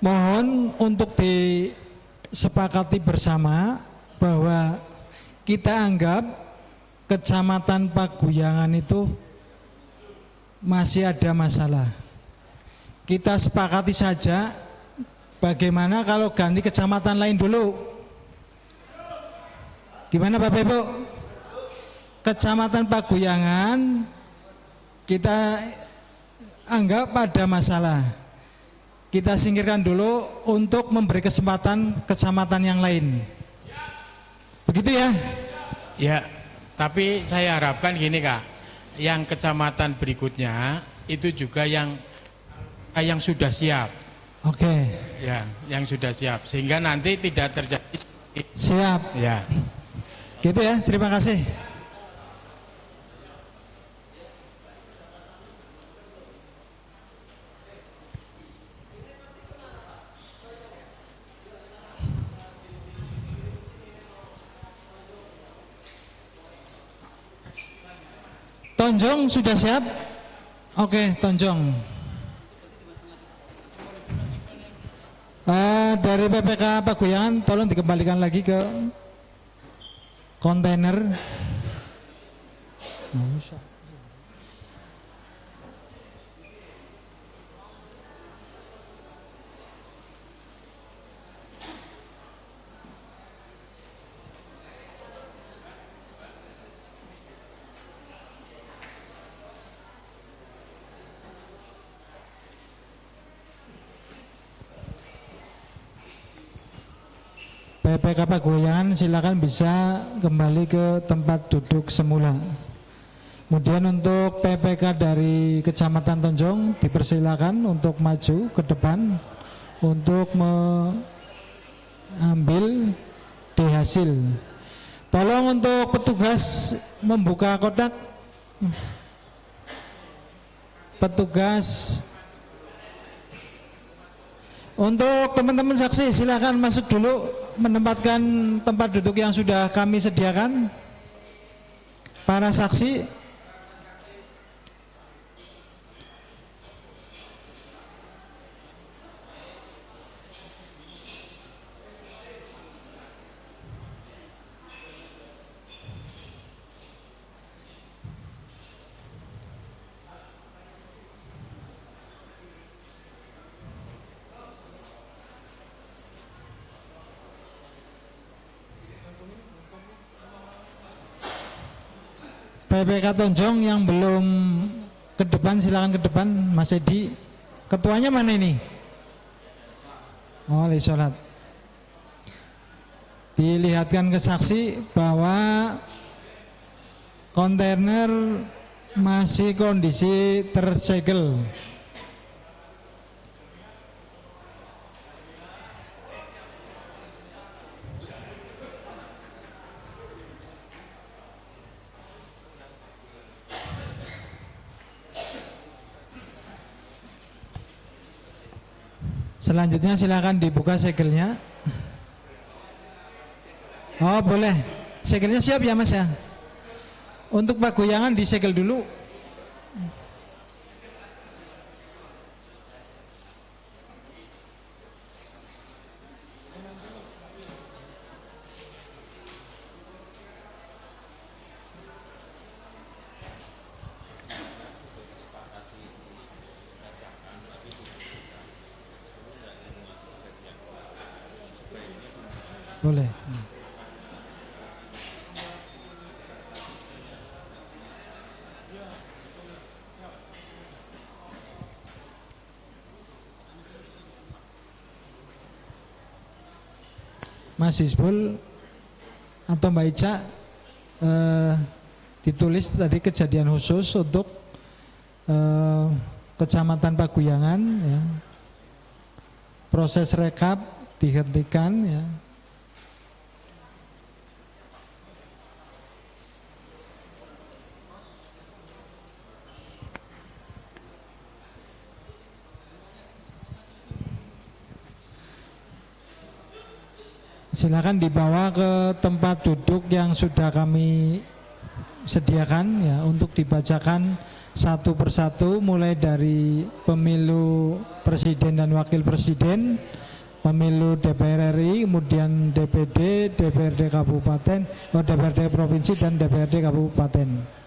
mohon untuk disepakati bersama bahwa kita anggap Kecamatan Paguyangan itu masih ada masalah. Kita sepakati saja bagaimana kalau ganti kecamatan lain dulu. Gimana Bapak Ibu? Kecamatan Paguyangan kita anggap ada masalah. Kita singkirkan dulu untuk memberi kesempatan kecamatan yang lain. Begitu ya? Ya, tapi saya harapkan gini Kak, yang kecamatan berikutnya itu juga yang sudah siap. Oke. Ya, yang sudah siap sehingga nanti tidak terjadi. Siap. Ya. Gitu ya, terima kasih. Tonjong sudah siap? Oke, Tonjong. Dari PPK Paguyangan tolong dikembalikan lagi ke kontainer. PPK Paguyangan silakan bisa kembali ke tempat duduk semula. Kemudian untuk PPK dari Kecamatan Tonjong dipersilakan untuk maju ke depan untuk mengambil hasil. Tolong untuk petugas membuka kotak. Petugas. Untuk teman-teman saksi silakan masuk dulu menempatkan tempat duduk yang sudah kami sediakan. Para saksi PPK Tonjong yang belum ke depan silakan ke depan. Mas Edi, ketuanya mana ini? Oh, sholat. Dilihatkan ke saksi bahwa kontainer masih kondisi tersegel. Selanjutnya silakan dibuka segelnya. Oh boleh, segelnya siap ya Mas ya. Untuk Paguyangan disegel dulu. Boleh. Mas Hizbul atau Mbak Ica ditulis tadi kejadian khusus untuk Kecamatan Paguyangan ya. Proses rekap dihentikan ya. Silakan dibawa ke tempat duduk yang sudah kami sediakan ya untuk dibacakan satu persatu, mulai dari pemilu presiden dan wakil presiden, pemilu DPR RI, kemudian DPD, DPRD kabupaten, DPRD provinsi dan DPRD kabupaten.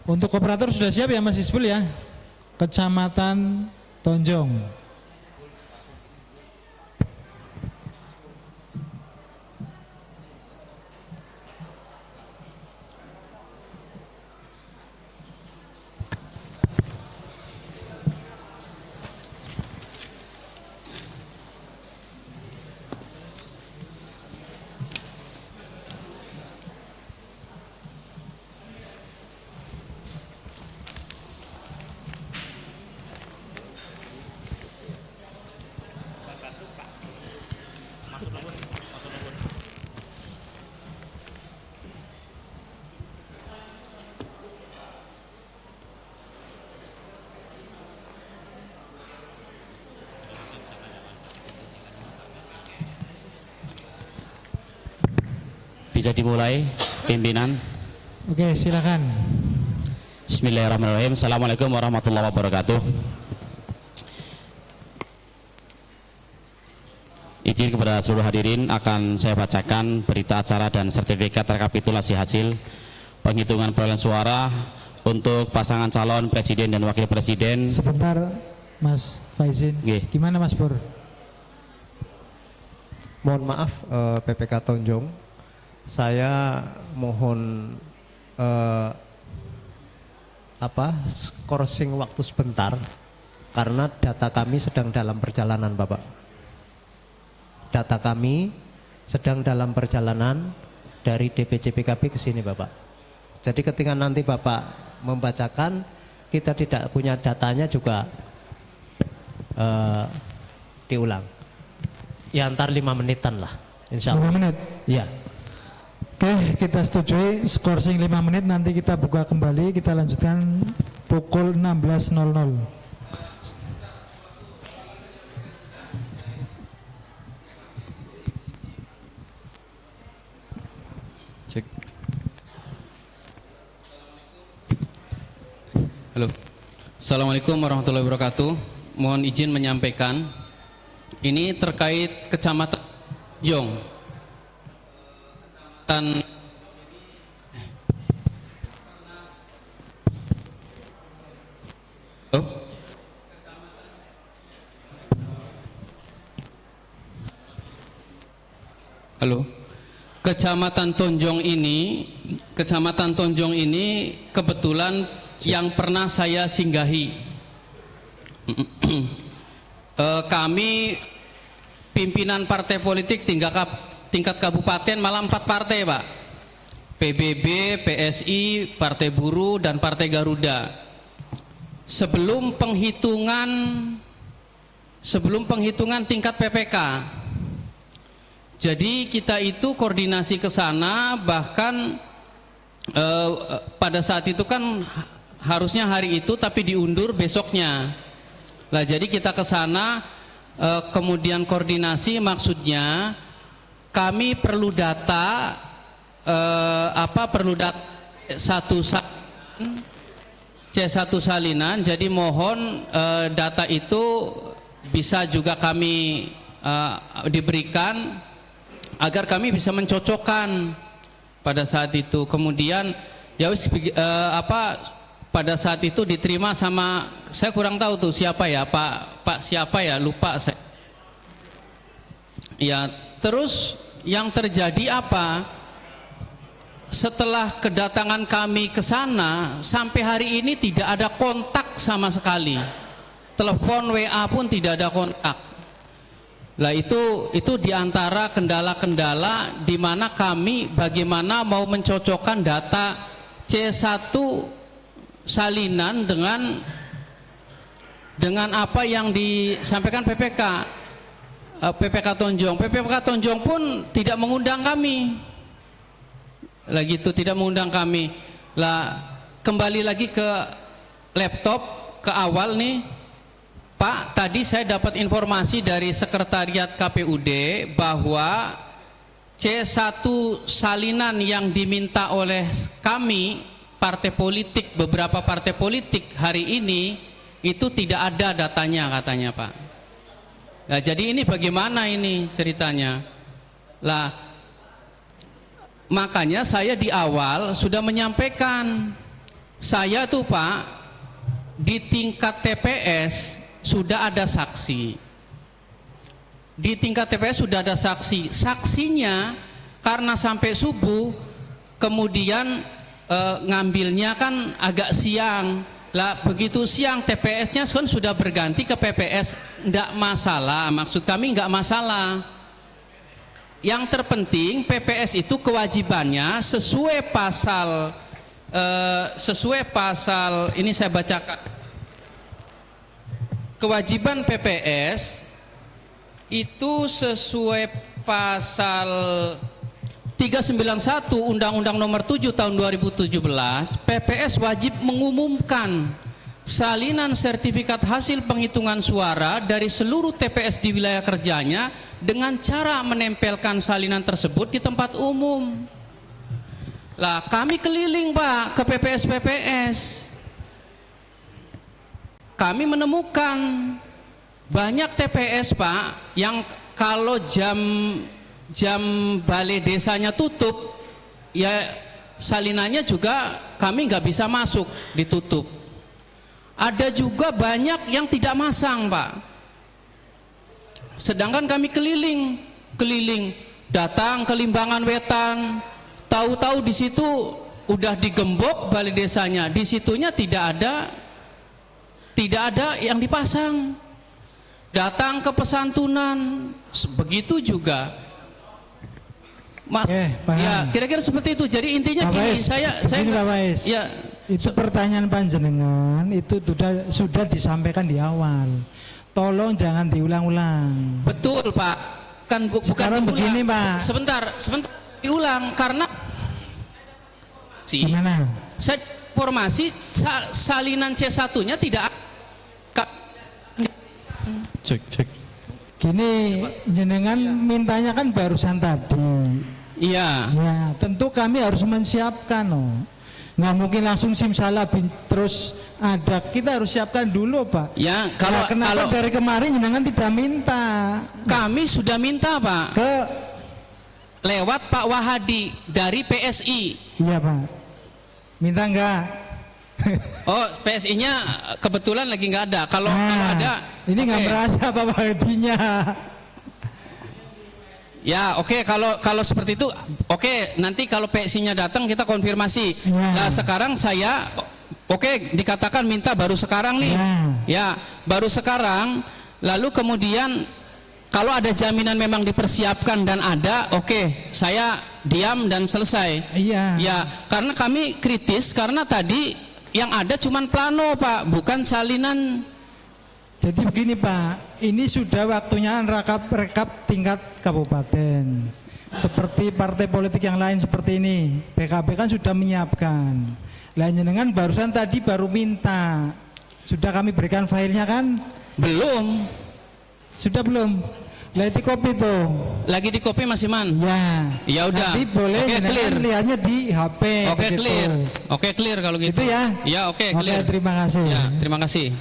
Untuk operator sudah siap ya Mas Isbul ya? Kecamatan Tonjong. Bisa dimulai, pimpinan. Oke, silakan. Bismillahirrahmanirrahim. Assalamualaikum warahmatullahi wabarakatuh. Izin kepada seluruh hadirin, akan saya bacakan berita acara dan sertifikat rekapitulasi hasil penghitungan perolehan suara untuk pasangan calon presiden dan wakil presiden. Sebentar Mas Faizin. Gimana Mas Pur? Mohon maaf PPK Tonjong, saya mohon skorsing waktu sebentar karena data kami sedang dalam perjalanan Bapak. Data kami sedang dalam perjalanan dari DPC PKB ke sini Bapak. Jadi ketika nanti Bapak membacakan, kita tidak punya datanya juga diulang. Ya antar 5 menitan lah, insya Allah. 5 menit? Ya. Oke, kita setujui skorsing 5 menit, nanti kita buka kembali, kita lanjutkan pukul 16.00. Cek. Halo. Assalamualaikum warahmatullahi wabarakatuh. Mohon izin menyampaikan, ini terkait Kecamatan Jong. Dan halo, Kecamatan Tonjong ini kebetulan yang pernah saya singgahi. Kami pimpinan partai politik tingkat kabupaten malah 4 partai Pak, PBB, PSI, Partai Buruh, dan Partai Garuda. Sebelum penghitungan tingkat PPK, jadi kita itu koordinasi ke sana, bahkan pada saat itu kan harusnya hari itu tapi diundur besoknya. Lah jadi kita ke sana, kemudian koordinasi, maksudnya kami perlu data C1 salinan. Jadi mohon data itu bisa juga kami diberikan agar kami bisa mencocokkan pada saat itu. Kemudian ya pada saat itu diterima sama, saya kurang tahu tuh siapa ya, Pak siapa ya, lupa saya. Ya. Terus yang terjadi apa? Setelah kedatangan kami ke sana, sampai hari ini tidak ada kontak sama sekali. Telepon, WA pun tidak ada kontak. Lah itu diantara kendala-kendala di mana kami bagaimana mau mencocokkan data C1 salinan dengan apa yang disampaikan PPK Tonjong. PPK Tonjong pun tidak mengundang kami. Lah gitu, tidak mengundang kami. Lah kembali lagi ke laptop ke awal nih. Pak, tadi saya dapat informasi dari sekretariat KPUD bahwa C1 salinan yang diminta oleh kami partai politik, beberapa partai politik hari ini itu tidak ada datanya katanya Pak. Nah, jadi ini bagaimana ini ceritanya? Lah, makanya saya di awal sudah menyampaikan, saya tuh Pak di tingkat TPS sudah ada saksi. Di tingkat TPS sudah ada saksi. Saksinya karena sampai subuh, kemudian ngambilnya kan agak siang. Lah begitu siang TPS-nya kan sudah berganti ke PPS, enggak masalah. Maksud kami enggak masalah. Yang terpenting PPS itu kewajibannya sesuai pasal ini saya bacakan. Kewajiban PPS itu sesuai pasal 391 Undang-Undang Nomor 7 Tahun 2017, PPS wajib mengumumkan salinan sertifikat hasil penghitungan suara dari seluruh TPS di wilayah kerjanya dengan cara menempelkan salinan tersebut di tempat umum. Lah kami keliling Pak ke PPS. Kami menemukan banyak TPS Pak yang kalau jam balai desanya tutup, ya salinannya juga kami nggak bisa masuk, ditutup. Ada juga banyak yang tidak masang Pak. Sedangkan kami keliling, datang ke Limbangan Wetan, tahu-tahu di situ udah digembok balai desanya, di situnya tidak ada yang dipasang. Datang ke Pesantunan, begitu juga. Ya kira-kira seperti itu. Jadi intinya Pak gini, Faiz, saya Pak Faiz, ya itu pertanyaan panjenengan itu sudah disampaikan di awal. Tolong jangan diulang-ulang. betul Pak. Kan Sekarang bukan begini Pak. Sebentar diulang karena Gimana? saya informasi salinan C1-nya tidak. Cek. Gini, jenengan mintanya kan barusan tadi. Iya. Ya, tentu kami harus mensiapkan, nggak mungkin langsung simsalabim terus ada. Kita harus siapkan dulu, Pak. Ya, kalau dari kemarin jenengan tidak minta. Kami sudah minta, Pak. Lewat Pak Wahadi dari PSI. Iya, Pak. Minta enggak? Oh, PSI-nya kebetulan lagi nggak ada. Kalau ada, ini nggak merasa Pak Wahadinya. Ya, oke. Kalau seperti itu, oke. Nanti kalau PSI-nya datang kita konfirmasi. Nah, sekarang saya, dikatakan minta baru sekarang nih. Ya, baru sekarang. Lalu kemudian kalau ada jaminan memang dipersiapkan dan ada, saya diam dan selesai. Iya. Ya, karena kami kritis karena tadi yang ada cuman plano Pak, bukan salinan. Jadi begini Pak, ini sudah waktunya rekap tingkat kabupaten. Seperti partai politik yang lain seperti ini, PKB kan sudah menyiapkan. Lainnya dengan barusan tadi baru minta. Sudah kami berikan filenya kan? Belum. Sudah belum? Lagi di kopi tuh. Lagi di kopi Mas Iman? Ya udah. Nanti boleh clear. lihatnya di HP. Clear. Clear kalau gitu. Itu ya? Ya clear. Terima kasih. Ya, terima kasih.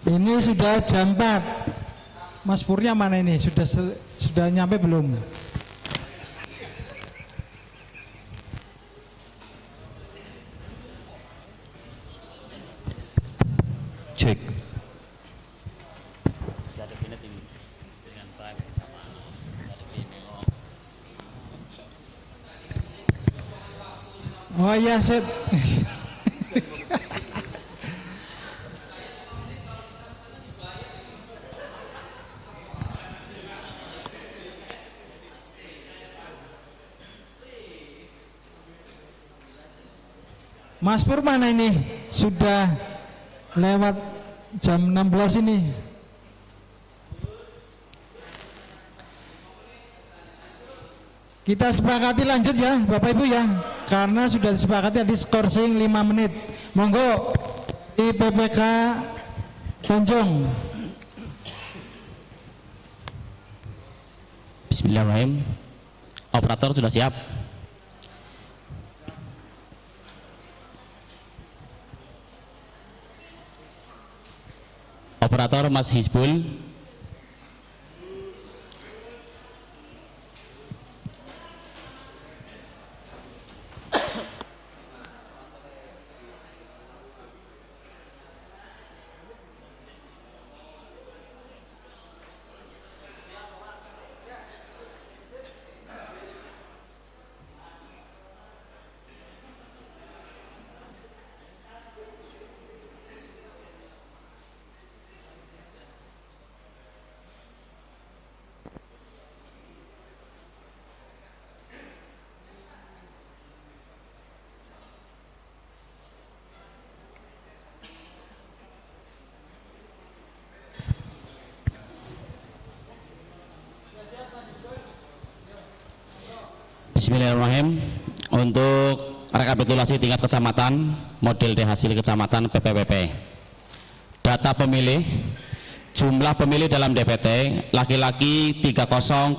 Ini sudah jam 4. Mas Purnya mana ini? Sudah nyampe belum? Cek. Oh iya, sip. Mas Pur mana ini? Sudah lewat jam 16 ini. Kita sepakati lanjut ya Bapak Ibu ya, karena sudah disepakati tadi skorsing 5 menit. Monggo di PPK Tonjong. Bismillahirrahmanirrahim. Operator sudah siap. Operator Mas Hizbul. Bismillahirrahmanirrahim. Untuk rekapitulasi tingkat kecamatan, model D hasil kecamatan PPWP. Data pemilih, jumlah pemilih dalam DPT, laki-laki 30.038,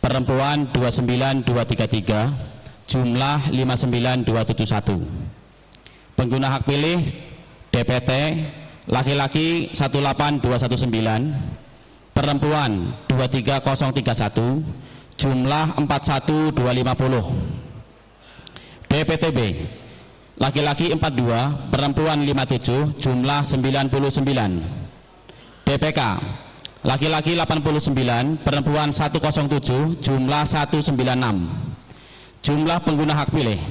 perempuan 29.233, jumlah 59.271. Pengguna hak pilih DPT, laki-laki 18219, perempuan 23031, jumlah 41250. DPTB, laki-laki 42, perempuan 57, jumlah 99. DPK, laki-laki 89, perempuan 107, jumlah 196. Jumlah pengguna hak pilih,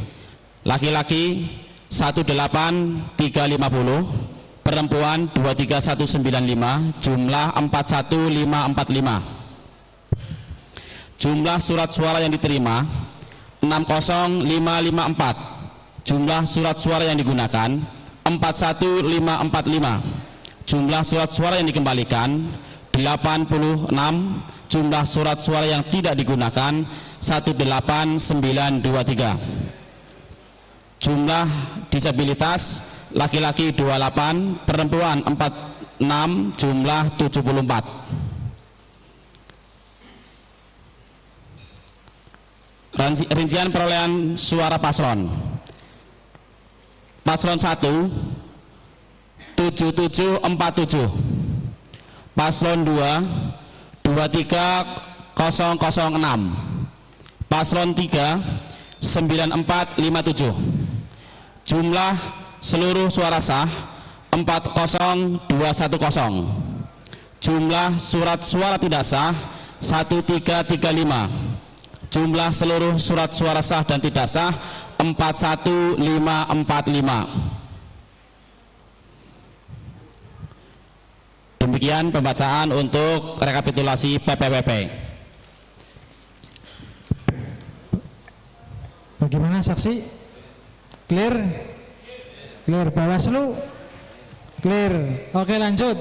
laki-laki 18350, perempuan 23195, jumlah 41545. Jumlah surat suara yang diterima 60554. Jumlah surat suara yang digunakan 41545. Jumlah surat suara yang dikembalikan 86. Jumlah surat suara yang tidak digunakan 18923. Jumlah disabilitas laki-laki 28, perempuan 46, jumlah 74. Rincian perolehan suara paslon. Paslon 1 7747, paslon 2 23006, paslon 3 9457. Jumlah seluruh suara sah 40210. Jumlah surat suara tidak sah 1335. Jumlah seluruh surat suara sah dan tidak sah 41545. Demikian pembacaan untuk rekapitulasi PPWP. Bagaimana saksi? Clear? Clear. Bawaslu? Clear. Oke, lanjut.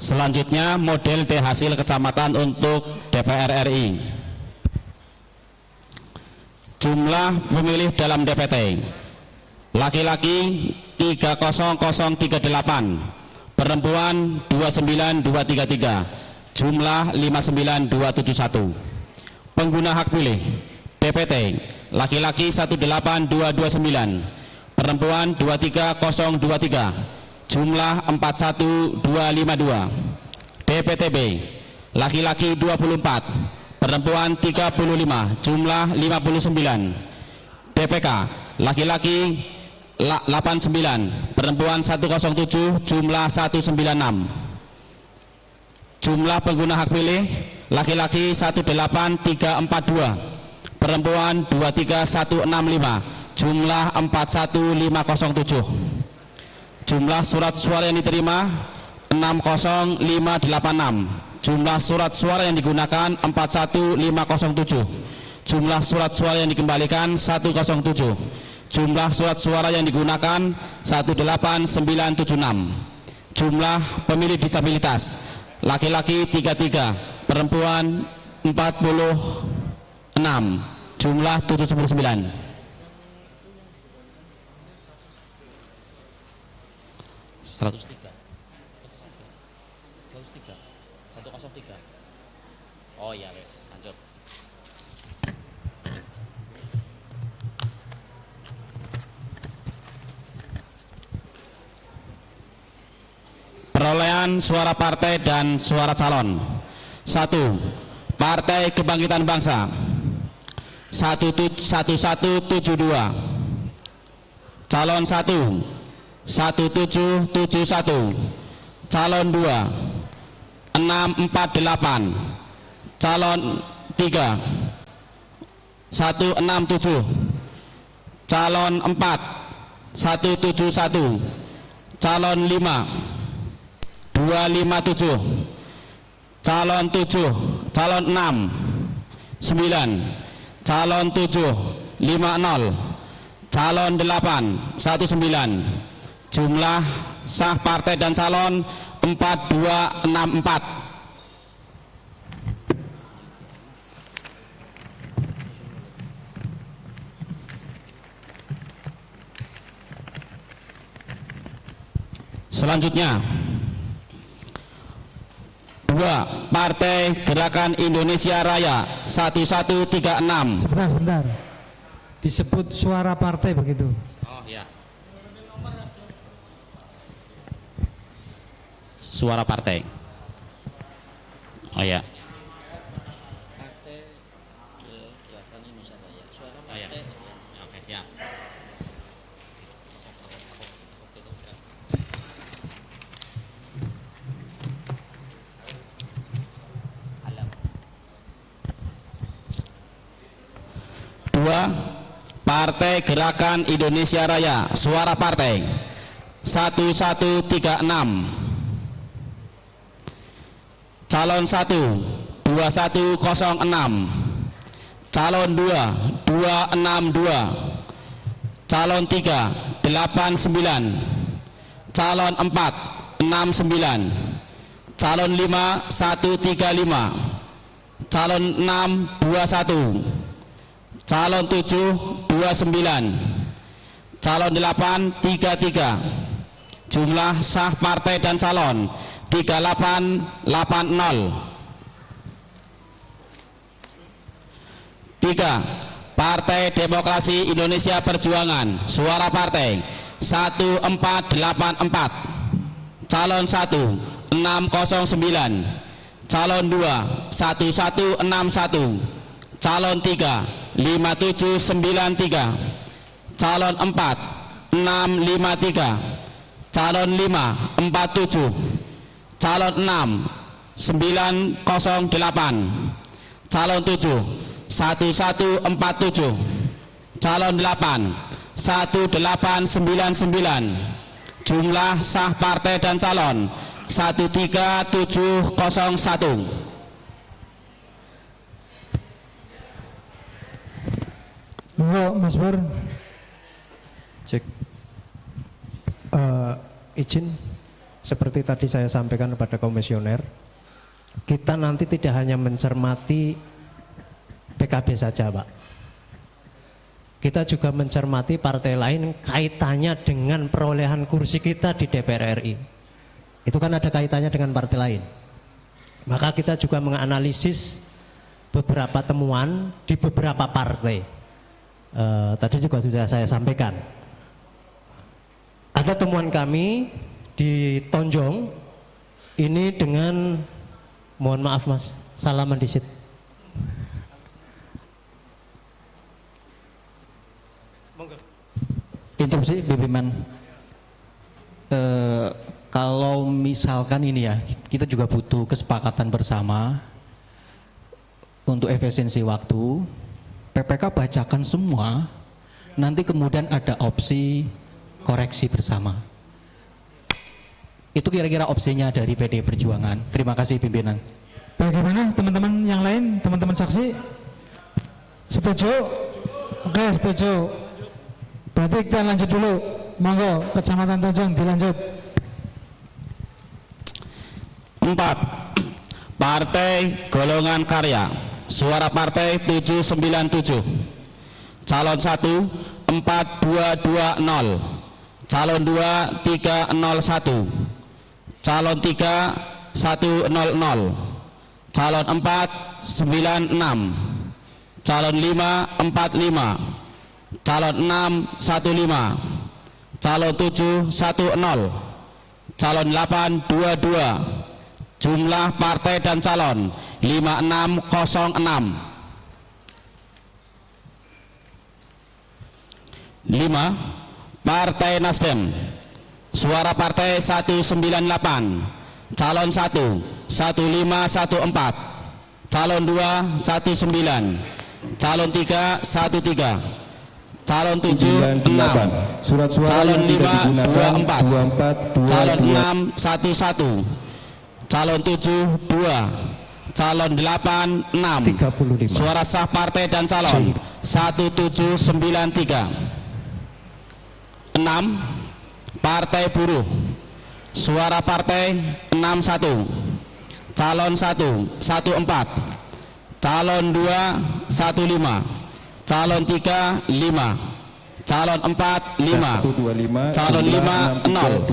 Selanjutnya model D hasil kecamatan untuk DPR RI. Jumlah pemilih dalam DPT, laki-laki 30038, perempuan 29233, jumlah 59271. Pengguna hak pilih DPT, laki-laki 18229, perempuan 23023, jumlah 41252. DPTB laki-laki 24, perempuan 35, jumlah 59. DPK laki-laki 89, perempuan 107, jumlah 196. Jumlah pengguna hak pilih laki-laki 18342, perempuan 23165, jumlah 41507. Jumlah surat suara yang diterima 60586, jumlah surat suara yang digunakan 41507, jumlah surat suara yang dikembalikan 107, jumlah surat suara yang digunakan 18976. Jumlah pemilih disabilitas laki-laki 33, perempuan 46, jumlah 799. Oh ya, wes, lanjut. Perolehan suara partai dan suara calon. 1. Partai Kebangkitan Bangsa 1172. Calon 1 1771. Calon 2 648. Calon 3 167. Calon 4 171. Calon 5 257. Calon 7, calon 6 9. Calon 7 50. Calon 8 19. Jumlah sah partai dan calon 4264. Selanjutnya 2. Partai Gerakan Indonesia Raya 1136. Sebentar. Disebut suara partai begitu. Oh ya. Suara partai. Oh ya. Oh ya. Oke, siap. Partai Gerakan Indonesia Raya, suara partai 1136. Calon 1 2106. Calon 2 262. Calon 3 89. Calon 4 69. Calon 5 135. Calon 6 21. Calon 7 29. Calon 8 33. Jumlah sah partai dan calon 3880. 3. Partai Demokrasi Indonesia Perjuangan, suara partai 1484. Calon 1 609. Calon 2 1161. Calon 3 5793. Calon 4 653. Calon 5 47. Calon 6 908. Calon 7 1147. Calon 8 1899. Jumlah sah partai dan calon 13701. Monggo Mas Pur. Cek. Izin, seperti tadi saya sampaikan kepada komisioner, kita nanti tidak hanya mencermati PKB saja, Pak. Kita juga mencermati partai lain kaitannya dengan perolehan kursi kita di DPR RI. Itu kan ada kaitannya dengan partai lain. Maka kita juga menganalisis beberapa temuan di beberapa partai. Tadi juga sudah saya sampaikan. Ada temuan kami di di Tonjong ini dengan, mohon maaf Mas, salaman disit. Interupsi Bibiman. Kalau misalkan ini ya, kita juga butuh kesepakatan bersama untuk efisiensi waktu. PPK bacakan semua, nanti kemudian ada opsi koreksi bersama. Itu kira-kira opsinya dari PD Perjuangan. Terima kasih pimpinan. Bagaimana teman-teman yang lain, teman-teman saksi? Setuju? Oke, setuju. Berarti kita lanjut dulu. Monggo, Kecamatan Tonjong dilanjut. 4. Partai Golongan Karya. Suara partai 797. Calon 1 4220. Calon 2 301. Calon 3 100. Calon 4 96. Calon 5 45. Calon 6 15. Calon 7 10. Calon 8 22. Jumlah partai dan calon 5606. 5. Partai Nasdem. Suara partai 198. Calon 1 1514. Calon 2 19. Calon 3 13. Calon 7 6. Surat suara Calon yang tidak 5 digunakan 24. Calon 6 11. Calon 7 2. Calon 8 6. 35. Suara sah partai dan calon 1793. 6. Partai Buruh. Suara partai 61. Calon 1 14. Calon 2 15. Calon 3 5. Calon 4 5. Calon 5 0.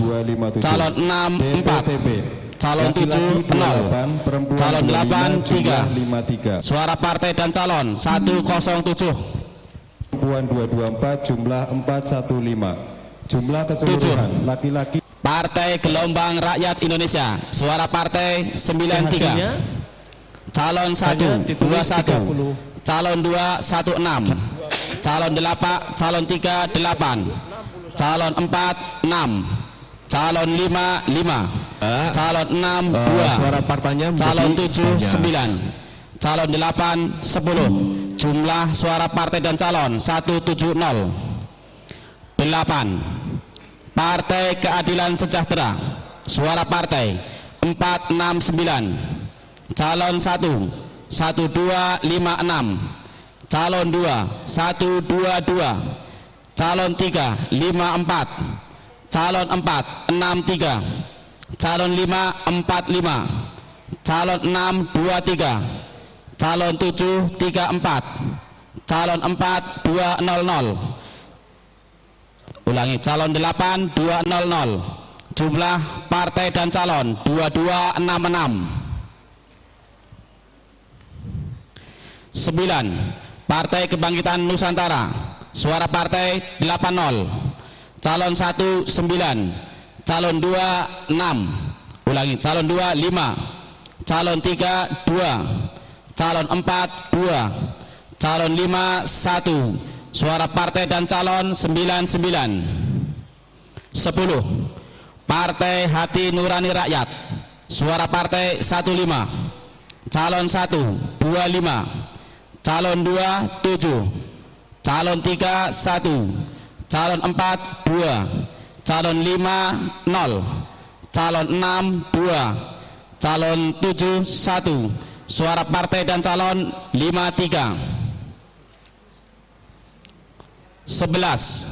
Calon 6 4. Calon 7 0. Calon 8 3. Suara partai dan calon 107. Perempuan 224, jumlah 415. Jumlah keseluruhan laki-laki. Partai Gelombang Rakyat Indonesia. Suara partai 93. Hasilnya Calon 1 21. Calon 2 16. Calon 8. Calon 3 8. Calon 4 6. Calon 5 5. Calon 6 2. Suara partainya Calon menjadi 7 9. Calon 8 10. Jumlah suara partai dan calon 170. 8. Partai Keadilan Sejahtera. Suara partai 469. Calon 1 1256. Calon 2 122. Calon 3 54. Calon 4 63. Calon 5 45. Calon 6 23. Calon 7 34. Calon 4 200. Ulangi, calon 8 200. Jumlah partai dan calon 2266. 9. Partai Kebangkitan Nusantara. Suara partai 80. Calon 1 9. Calon 2 6. Ulangi, calon 2 5. Calon 3 2. Calon 4 2. Calon 5 1. Suara partai dan calon 99. 10. Partai Hati Nurani Rakyat. Suara partai 15. Calon 1 25. Calon 2 7. Calon 3 1. Calon 4 2. Calon 5 0. Calon 6 2. Calon 7 1. Suara partai dan calon 53. 11.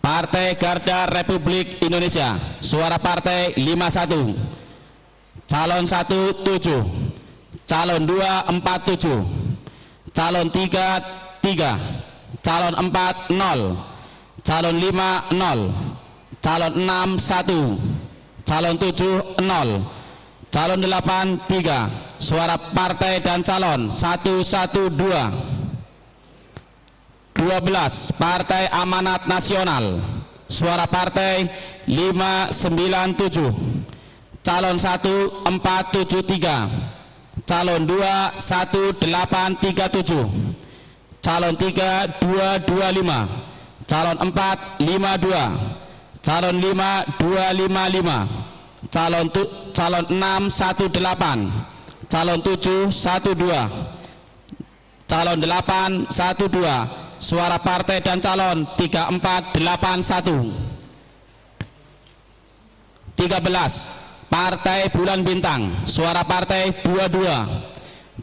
Partai Garda Republik Indonesia. Suara partai 51. Calon 1 7. Calon 2 47. Calon 3 3. Calon 4 0. Calon 5 0. Calon 6 1. Calon 7 0. Calon 8 3. Suara partai dan calon 112. 12. Partai Amanat Nasional. suara partai 597, calon 1 473, calon 2 1837, calon 3 225, calon 4 52, calon 5 255, calon 6 18, calon 7 12, calon 8 12, suara partai dan calon 3481. 13, Partai Bulan Bintang, suara partai 22,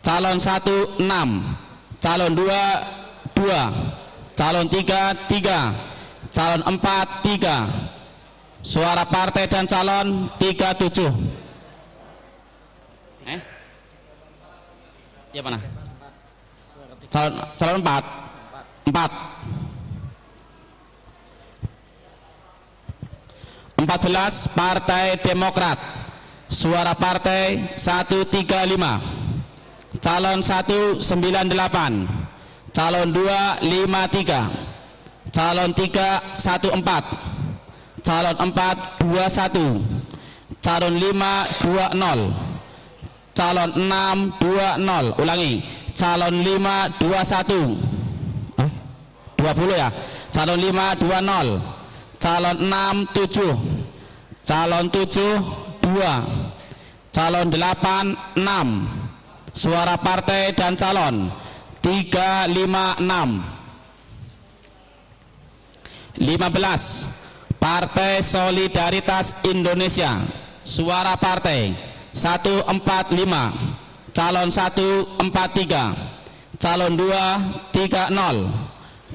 calon 1 6, calon 2 2, calon 3 3, calon 4 3, suara partai dan calon 37. Ya mana? Calon 4 14, Partai Demokrat, suara partai 135, calon 198, calon 253, calon 314, calon 421, calon 520, calon 620, ulangi, calon 521, 20 ya, calon 520, calon 67, calon 72, calon 86, suara partai dan calon 356. 15, Partai Solidaritas Indonesia, suara partai 145, calon 143, calon 230,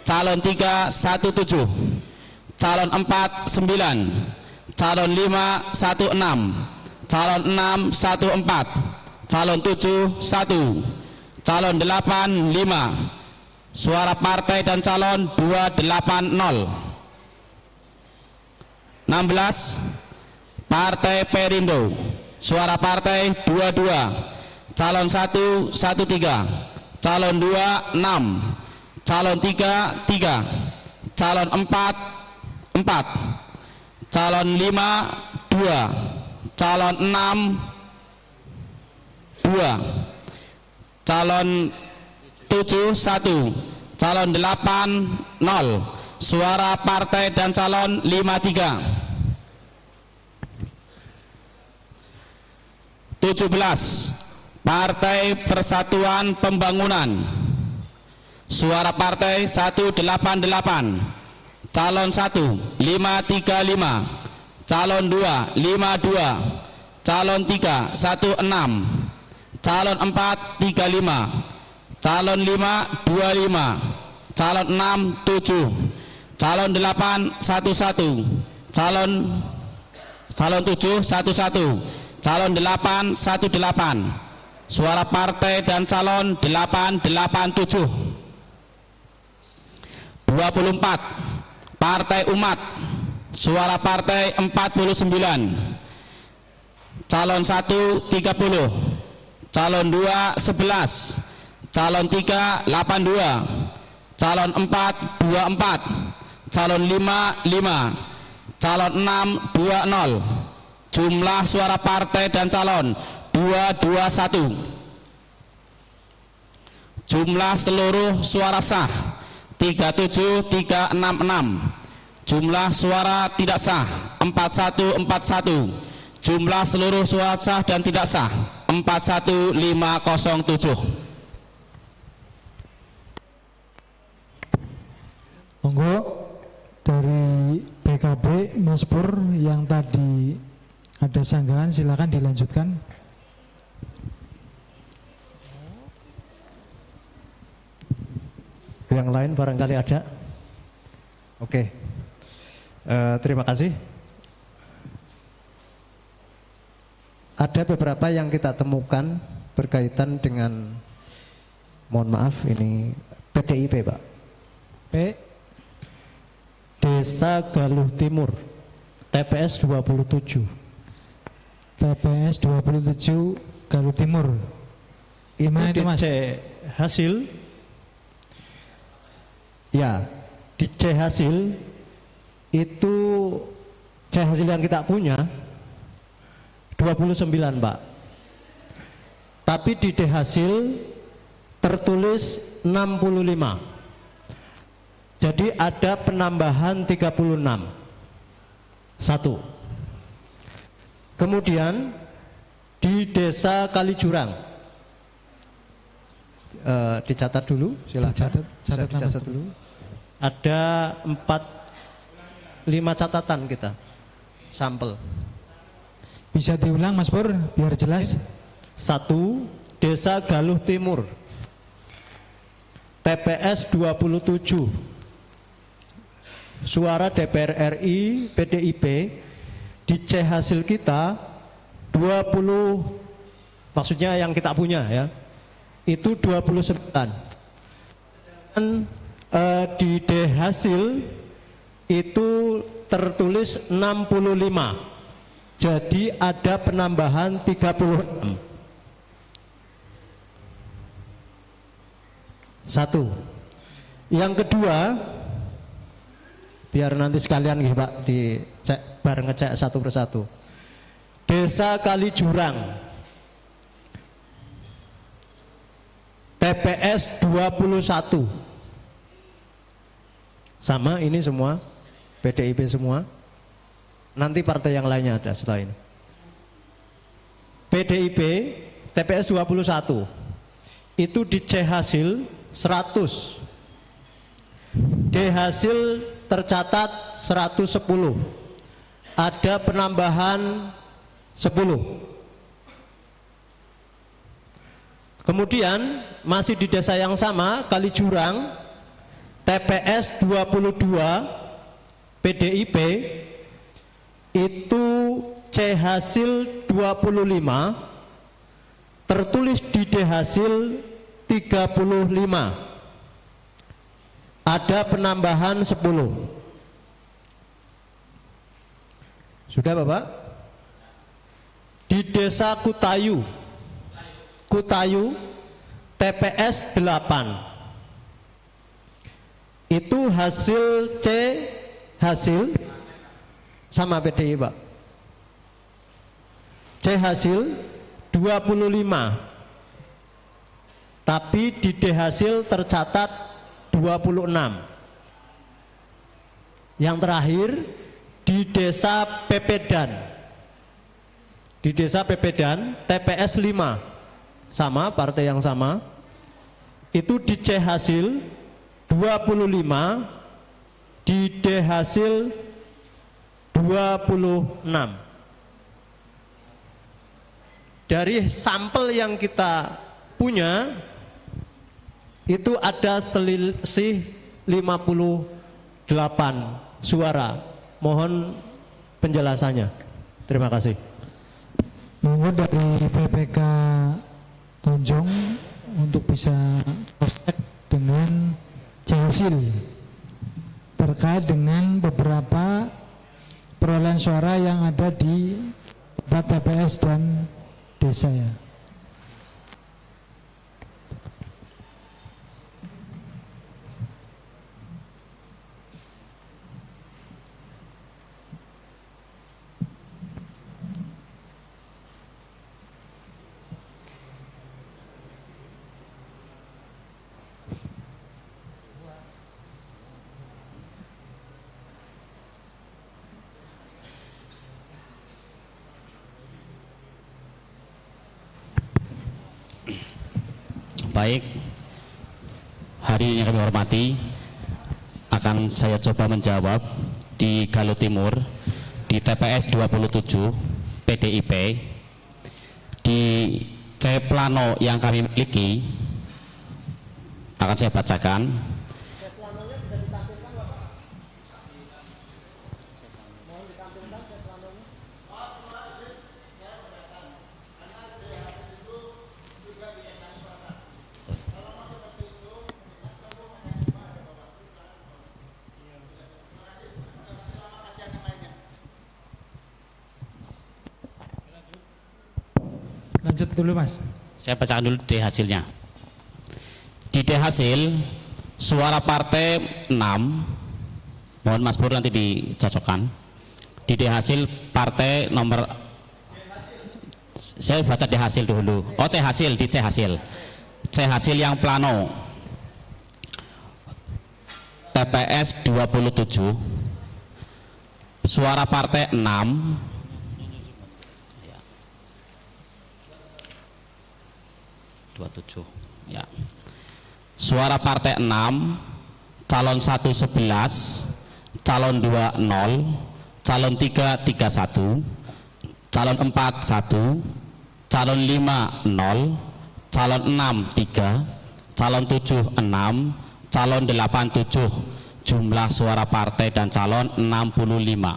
calon 317, calon 49, calon 516, calon 614, calon 71, calon 85, suara partai dan calon 280. 16, Partai Perindo, suara partai 22, calon 1 13, calon 2 6, calon 3 3, calon 4 4, calon 5 2, calon 6 2, calon 7 1, calon 8 0, suara partai dan calon 53. 17, Partai Persatuan Pembangunan, suara partai 188, calon 1 535, calon 2 52, calon 3 16, calon 4 35, calon 5 25, calon 6 7, calon 8 11, calon 7 11, calon 8 18, suara partai dan calon 887. 24, Partai Umat, suara partai 49, calon 1 30, calon 2 11, calon 3 82, calon 4 24, calon 5 5, calon 6 20, jumlah suara partai dan calon 221. Jumlah seluruh suara sah 37366, jumlah suara tidak sah 4141, jumlah seluruh suara sah dan tidak sah 41507. Monggo dari PKB Mas Pur yang tadi ada sanggahan, silakan dilanjutkan. Yang lain barangkali ada. Oke, terima kasih. Ada beberapa yang kita temukan berkaitan dengan, mohon maaf ini PDIP Pak, Desa Galuh Timur, TPS 27. TPS 27 Galuh Timur. Gimana itu Mas? Hasil, ya, di C hasil itu C hasil yang kita punya 29 Pak, tapi di D hasil tertulis 65, jadi ada penambahan 36. Satu. Kemudian di Desa Kalijurang, dicatat dulu, silakan. Dicatat dulu. Ada 5 catatan kita, sampel. Bisa diulang Mas Pur biar jelas. 1. Desa Galuh Timur, TPS 27, suara DPR RI PDIP di C hasil kita 20, maksudnya yang kita punya ya, itu 29. Dan di D hasil itu tertulis 65, jadi ada penambahan 36. Satu. Yang kedua, biar nanti sekalian gitu Pak dicek bareng, ngecek satu persatu. Desa Kalijurang, TPS 21, sama ini semua PDIP semua. Nanti partai yang lainnya ada setelah ini. PDIP TPS 21 itu di C hasil 100, D hasil tercatat 110, ada penambahan 10. Kemudian masih di desa yang sama, Kalijurang, TPS 22 PDIP itu C hasil 25, tertulis di D hasil 35, ada penambahan 10. Sudah Bapak? Di Desa Kutayu, TPS 8, itu hasil C hasil sama PDI Pak, C hasil 25, tapi di D hasil tercatat 26. Yang terakhir di Desa Pepedan, TPS 5, sama partai yang sama, itu di C hasil 25, di D hasil 26. Dari sampel yang kita punya itu ada selisih 58 suara. Mohon penjelasannya. Terima kasih. Monggo dari PPK Tonjong untuk bisa cross-check dengan C hasil terkait dengan beberapa perolehan suara yang ada di TPS dan desa ya. Baik, hari ini kami hormati, akan saya coba menjawab di Galuh Timur, di TPS 27 PDIP, di C plano yang kami miliki, akan saya bacakan. Lanjut dulu Mas. Saya bacakan dulu D hasilnya. Di D hasil suara partai 6, Mohon Mas Pur nanti dicocokkan. Di D hasil partai nomor, saya baca D hasil dulu. Oh C hasil, di C hasil. C hasil yang plano. TPS 27. Suara partai 6. Ya. 27. Ya. Suara partai 6, calon 1 11, calon 2 0, calon 3 31, calon 4 1, calon 5 0, calon 6 3, calon 7 6, calon 8 7. Jumlah suara partai dan calon 65.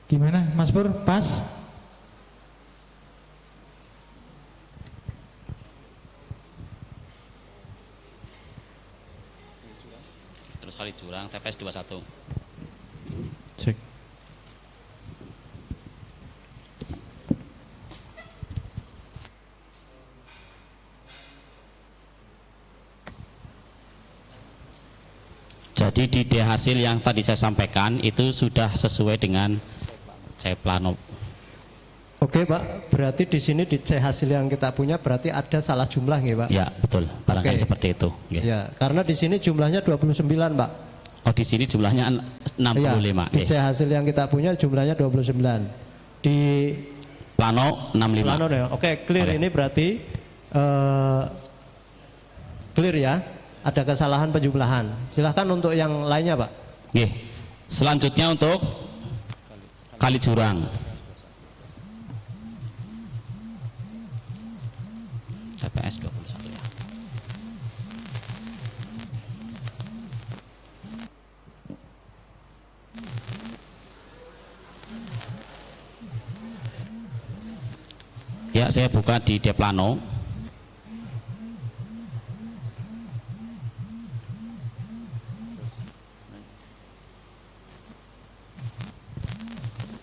Gimana Mas Pur? Pas? Terus kali jurang TPS 21. Cek. Jadi di D hasil yang tadi saya sampaikan itu sudah sesuai dengan C plano. Oke Pak, berarti di sini di C hasil yang kita punya berarti ada salah jumlah nggih Pak? Ya betul, barangkali Oke. seperti itu. Ya. Ya, karena di sini jumlahnya 29 Pak. Oh di sini jumlahnya 65. Di C hasil yang kita punya jumlahnya 29. Di Plano 65. plano ya. Oke, clear. Oke. Ini berarti clear ya. Ada kesalahan penjumlahan. Silahkan untuk yang lainnya Pak. Oke. Selanjutnya untuk kali jurang. TPS 21 ya. Ya, saya buka di D plano.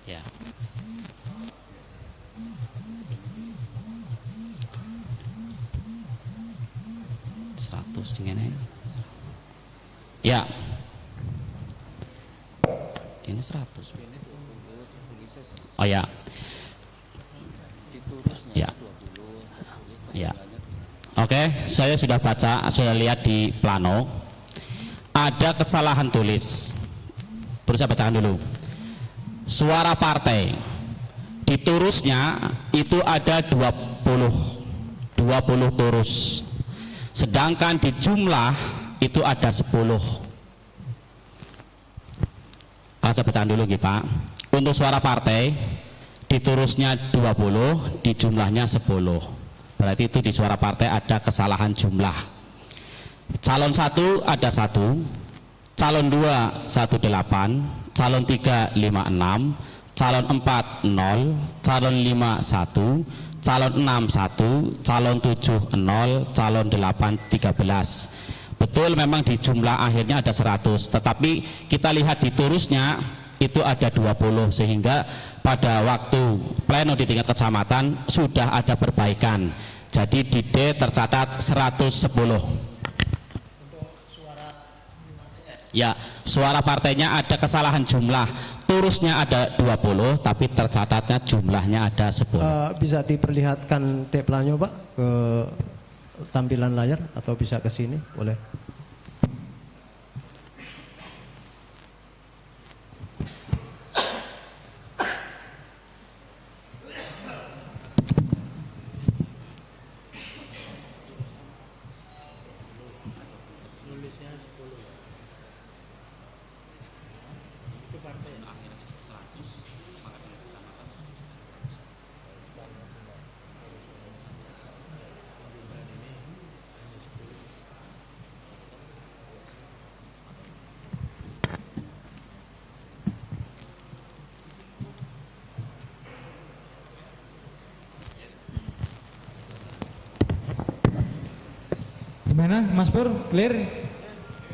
Ya. Ya. Ini 100. Oh ya. Ya. Ya. Oke, saya sudah baca, sudah lihat di plano. Ada kesalahan tulis. Perlu saya bacakan dulu. Suara partai di turusnya itu ada 20 turus. Sedangkan di jumlah itu ada 10. Saya bacakan dulu gitu Pak. Untuk suara partai di turusnya 20, di jumlahnya 10. Berarti itu di suara partai ada kesalahan jumlah. Calon 1 ada 1, calon 2 18, calon 3 56, calon 4 0, calon 5 1, calon 6 1, calon 7 0, calon 8 13. Betul memang di jumlah akhirnya ada 100, tetapi kita lihat di turusnya itu ada 20, sehingga pada waktu pleno di tingkat kecamatan sudah ada perbaikan. Jadi di D tercatat 110. Ya, suara partainya ada kesalahan jumlah. Turusnya ada 20, tapi tercatatnya jumlahnya ada 10. Bisa diperlihatkan D-plannya Pak ke tampilan layar atau bisa ke sini, boleh. Gimana Mas Pur? Clear?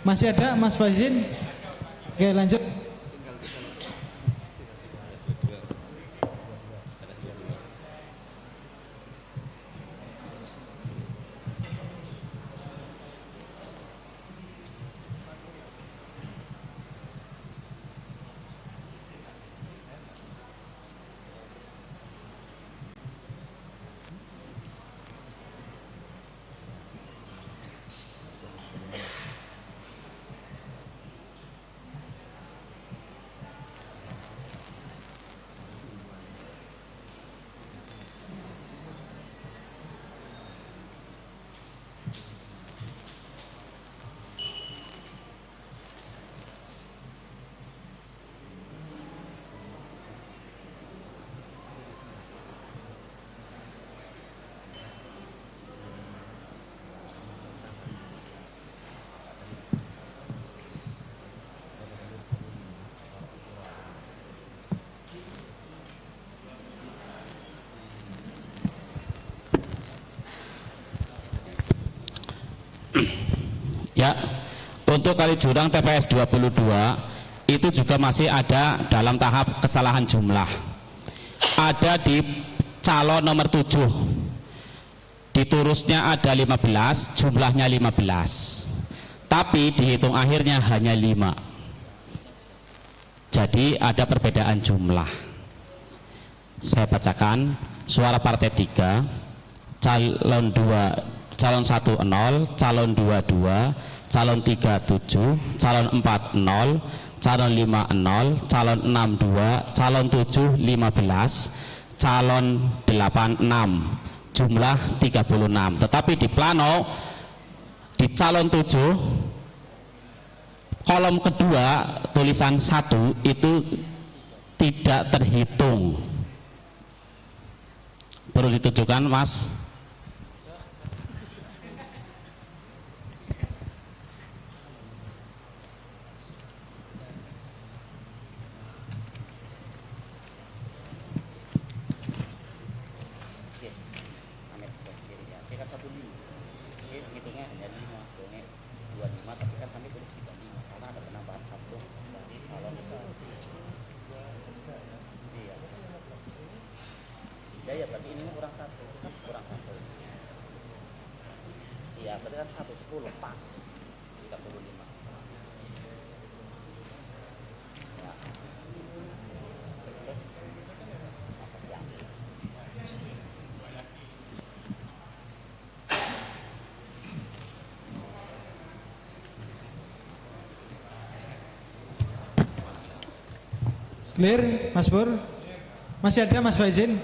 Masih ada Mas Faizin? Oke lanjut. Untuk Kaliurang TPS 22 itu juga masih ada dalam tahap kesalahan jumlah. Ada di calon nomor 7, diturusnya ada 15, jumlahnya 15, tapi dihitung akhirnya hanya 5. Jadi ada perbedaan jumlah. Saya bacakan: suara partai 3, calon 2, calon 1 0, calon 2 2, calon 3 7, calon 4 0, calon 5 0, calon 6 2, calon 7 15, calon 8 6, jumlah 36. Tetapi di plano di calon 7 kolom kedua tulisan 1 itu tidak terhitung. Perlu ditujukan, Mas. Ya berarti ini kurang satu. Iya, berarti kan 1 10 pas 35. Ya. Clear, Mas Pur? Masih ada Mas Faizin?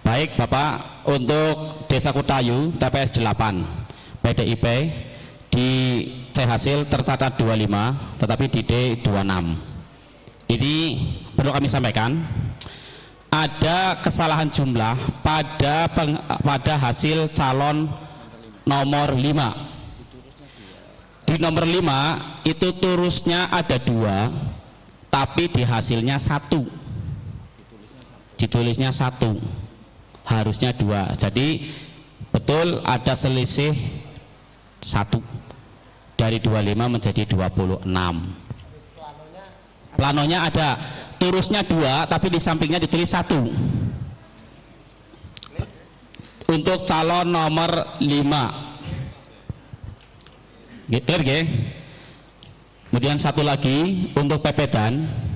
Baik Bapak, untuk Desa Kutayu TPS 8 PDIP di C hasil tercatat 25, tetapi di D 26. Ini perlu kami sampaikan, ada kesalahan jumlah pada hasil calon nomor 5. Di nomor 5 itu turusnya ada 2, tapi di hasilnya 1, ditulisnya 1, harusnya 2. Jadi betul ada selisih 1, dari 25 menjadi 26. Planonya ada turusnya 2, tapi di sampingnya ditulis 1. Untuk calon nomor 5 gitu ya. Kemudian satu lagi untuk Pepedan.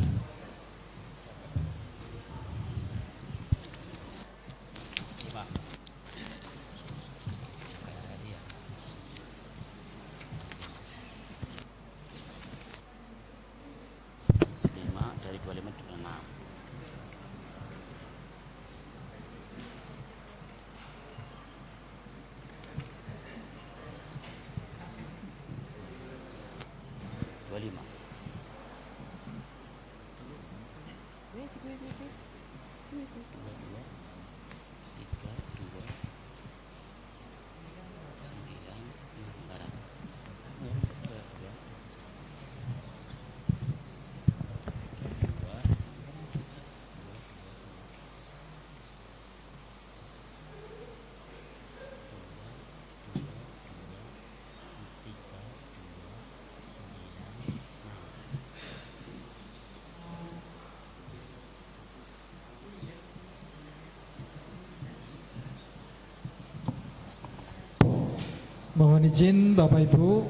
Mohon izin Bapak Ibu,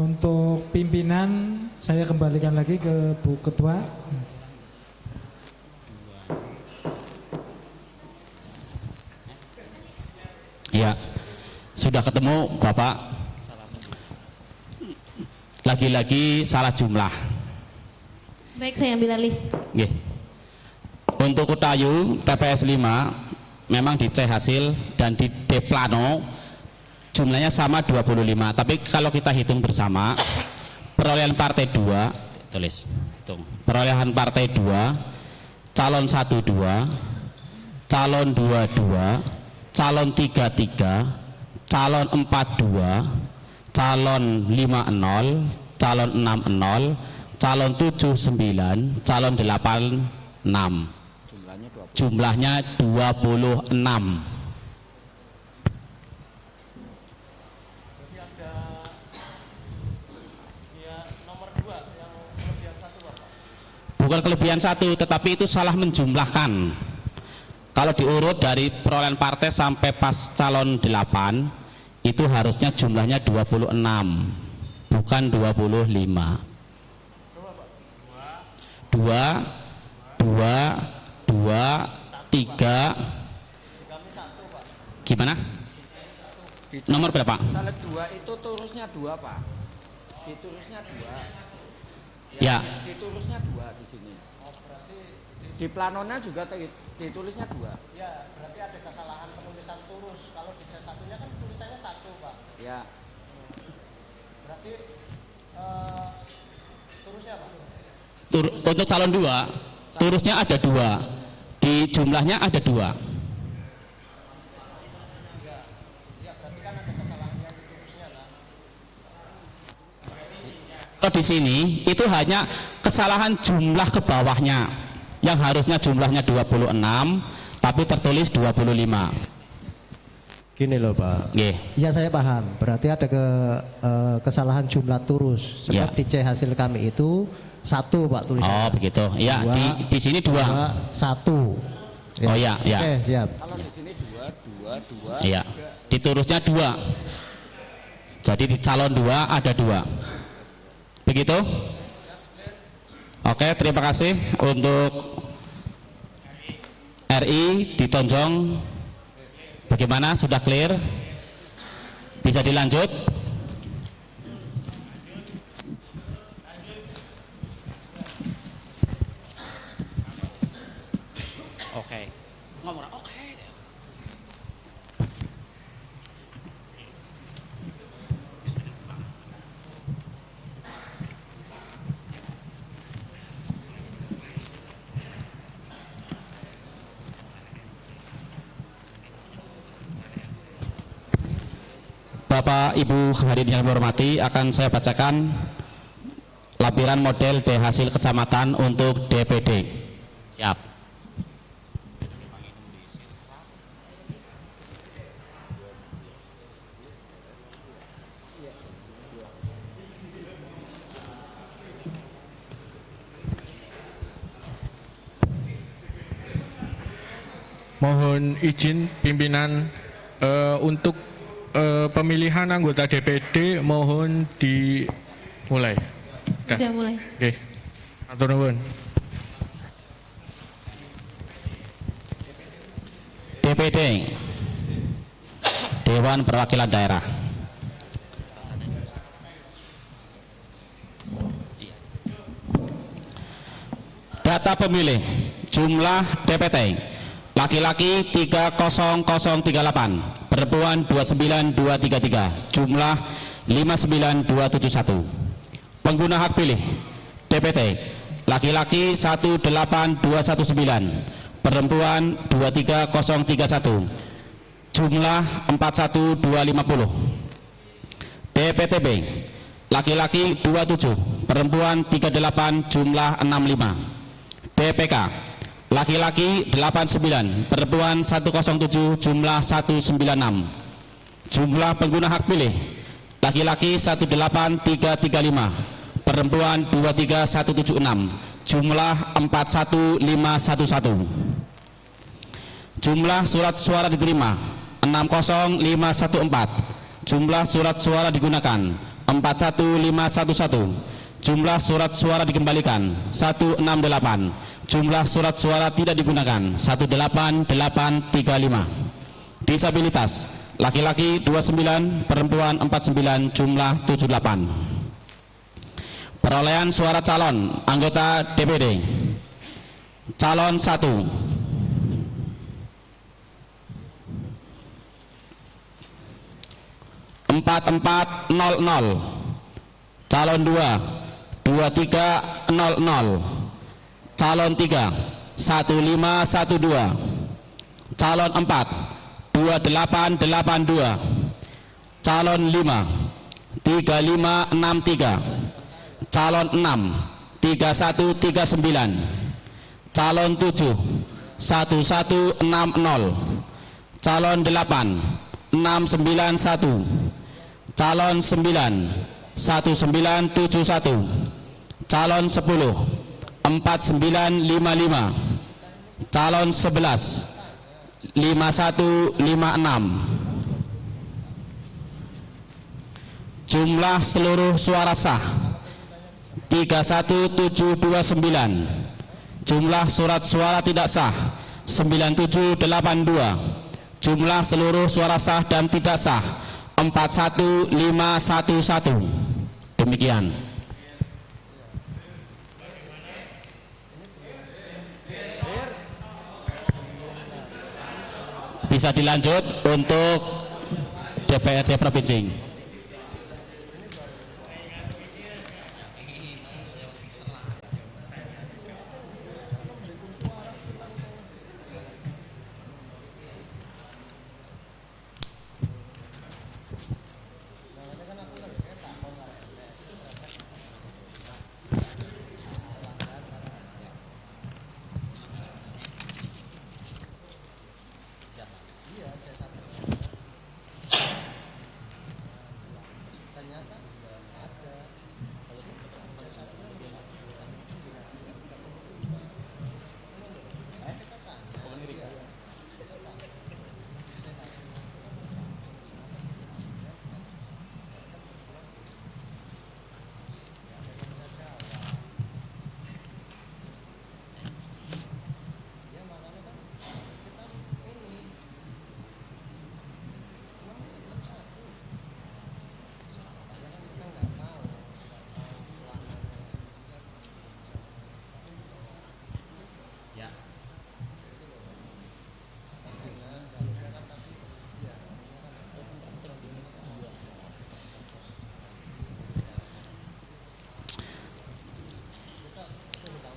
untuk pimpinan saya kembalikan lagi ke Bu Ketua. Ya, sudah ketemu Bapak. Lagi-lagi salah jumlah. Baik, saya ambil alih. Nggih. Untuk Kutayu TPS 5 memang dicek hasil dan di Deplano jumlahnya sama 25. Tapi kalau kita hitung bersama, perolehan partai 2, tulis, hitung. Perolehan partai 2, calon 12, calon 22, calon 33, calon 42, calon 50, calon 60, calon 79, calon 86. Jumlahnya 26. Bukan kelebihan satu, tetapi itu salah menjumlahkan. Kalau diurut dari perolehan partai sampai pas calon 8, itu harusnya jumlahnya 26, bukan 25. 2, 3. Gimana? Nomor berapa? Caleg 2 itu turusnya 2, Pak. Diturusnya 2. Ya. Diturusnya 2 di sini. Oh, berarti di planonya juga ditulisnya 2. Ya, berarti ada kesalahan penulisan turus. Kalau di C1-nya kan tulisannya 1, Pak. Ya. Berarti turusnya apa? Untuk calon 2, turusnya ada 2. Di jumlahnya ada 2. Kalau di sini itu hanya kesalahan jumlah ke bawahnya, yang harusnya jumlahnya 26 tapi tertulis 25. Gini loh Pak. Ya saya paham. Berarti ada kesalahan jumlah turus. Sebab di C hasil kami itu 1 Pak tulisannya. Oh begitu. Ya, di sini 2. 1. Ya. Oh ya, ya. Oke, siap. Kalau di sini 2. Iya. Diturusnya 2. Jadi di calon 2 ada 2. Begitu? Oke, terima kasih untuk RI ditonjong. Bagaimana? Sudah clear? Bisa dilanjut? Oke. Ngomong oke. Bapak Ibu hadirin yang hormati, akan saya bacakan lampiran model D hasil kecamatan untuk DPD. Siap. Mohon izin pimpinan untuk pemilihan anggota DPD mohon dimulai. Sudah mulai. Oke. Atur nuwun. DPD Dewan Perwakilan Daerah. Data pemilih, jumlah DPT laki-laki 30038, perempuan 29233, jumlah 59271. Pengguna hak pilih DPT laki-laki 18219, perempuan 23031, jumlah 41250. DPTB laki-laki 27, perempuan 38, jumlah 65. DPK laki-laki 89, perempuan 107, jumlah 196. Jumlah pengguna hak pilih laki-laki 18335, perempuan 23176, jumlah 41511. Jumlah surat suara diterima 60514, Jumlah surat suara digunakan 41511. Jumlah surat suara dikembalikan 168. Jumlah surat suara tidak digunakan 18835. Disabilitas laki-laki 29, perempuan 49, jumlah 78. Perolehan suara calon anggota DPD. Calon 1 4400. Calon 2 2300. Calon 3 1512. Calon 4 2882. Calon 5 3563. Calon 6 3139. Calon 7 1160. Calon 8 691. Calon 9 1971. Calon 10 4955. Calon 11 5156. Jumlah seluruh suara sah 31729. Jumlah surat suara tidak sah 9782. Jumlah seluruh suara sah dan tidak sah 41511. Demikian. Bisa dilanjut untuk DPRD Provinsi.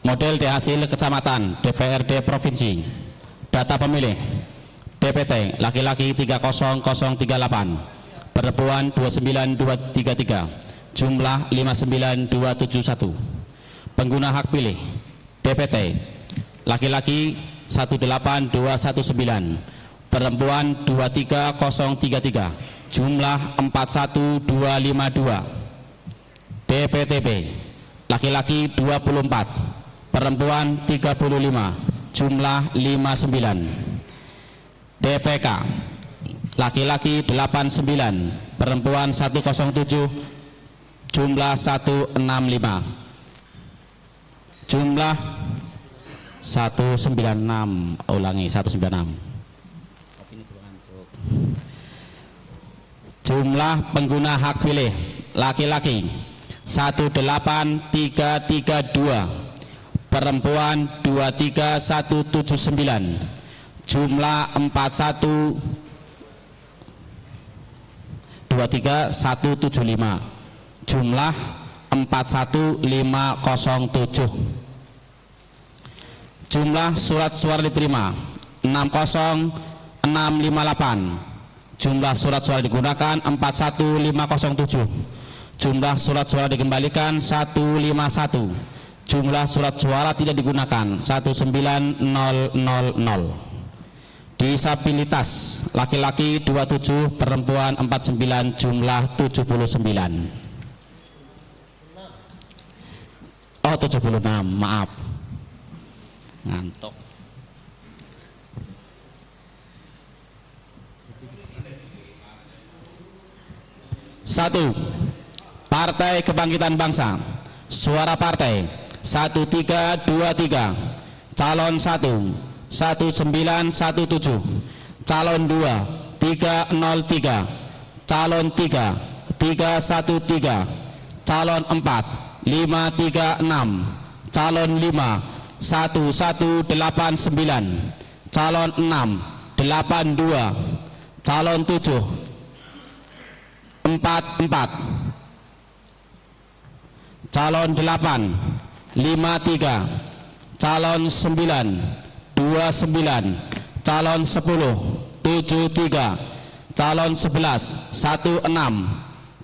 Model hasil kecamatan DPRD Provinsi. Data pemilih DPT laki-laki 30038, perempuan 29233, jumlah 59271. Pengguna hak pilih DPT laki-laki 18219, perempuan 23033, jumlah 41252. DPTB laki-laki 24, perempuan 35, jumlah 59. DPK laki-laki 89, perempuan 107, jumlah 165. Jumlah 196, ulangi 196. Jumlah pengguna hak pilih laki-laki 18332, perempuan 23179, jumlah 23175, jumlah 41507. Jumlah surat suara diterima 60658, jumlah surat suara digunakan 41507, jumlah surat suara dikembalikan 151, jumlah surat suara tidak digunakan 19000. Disabilitas laki-laki 27, perempuan 49, jumlah 79. Oh 76, maaf, ngantuk. 1. Partai Kebangkitan Bangsa, suara partai 1323, calon 1 1917, calon 2 303, calon 3 313, calon 4 536, calon 5 1189, calon 6 82, calon 7 44, calon 8 53, calon 9 29, calon 10 73, calon 11 16,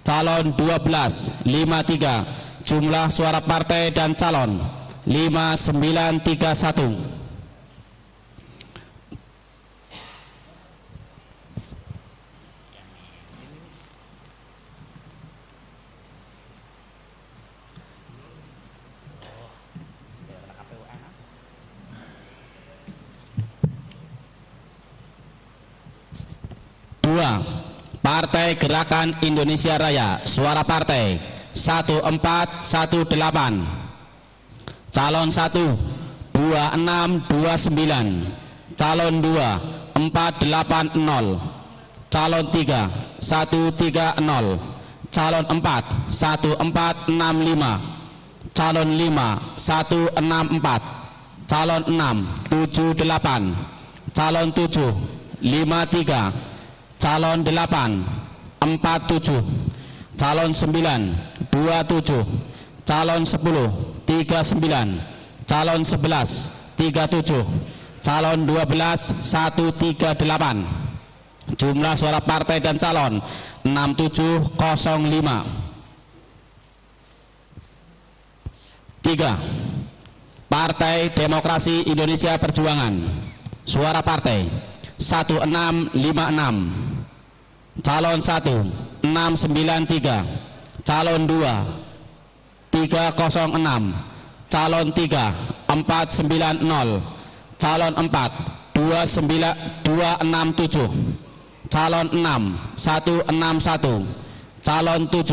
calon 12 53, jumlah suara partai dan calon 5931. Partai Gerakan Indonesia Raya, suara partai 1418, calon 1 2629, calon 2 480, calon 3 130, calon 4 1465, calon 5 164, calon 6 78, calon 7 53, calon 8 47, calon 9 27, calon 10 39, calon 11 37, calon 12 138, jumlah suara partai dan calon 6705. 3. Partai Demokrasi Indonesia Perjuangan, suara partai 1656, calon 1 693, calon 2 306, calon 3 490, calon 4 267, calon 6 161, calon 7, calon 6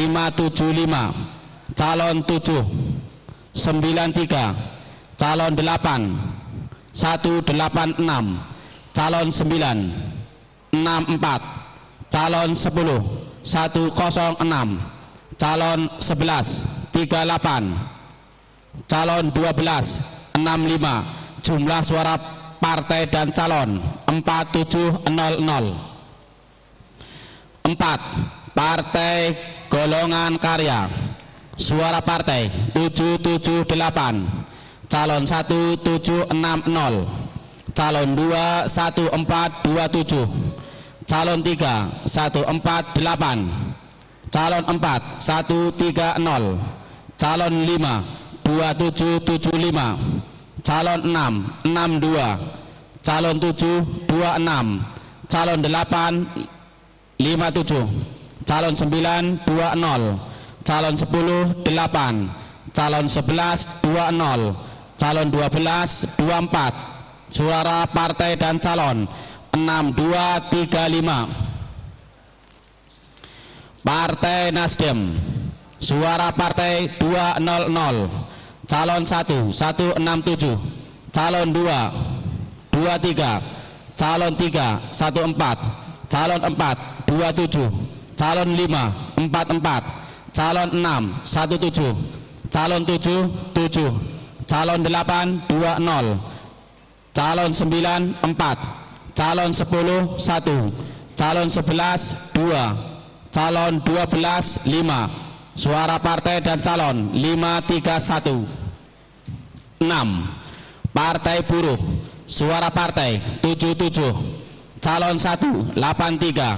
575, calon 7 93, calon 8 186, calon 9 64, calon 10 106, calon 11 38, calon 12 65, jumlah suara partai dan calon 4700. 4. Partai Golongan Karya, suara partai 778, calon 1760, calon 2 1427, calon 3 148, calon 4 130, calon 5 2775, calon 6 62, calon 7 26, calon 8 57, calon 9 20, calon 10 8, calon 11 20, calon 12 24, suara partai dan calon 6235. Partai Nasdem, suara partai 200, calon 1 167, calon 2 23, calon 3 14, calon 4 27, calon 5 44, calon 6 17, calon 7 7, calon 8 20, calon 9 4, calon 10 1, calon 11 2, calon 12 5, suara partai dan calon 531. 6. Partai Buruh, suara partai 77, calon 1 83,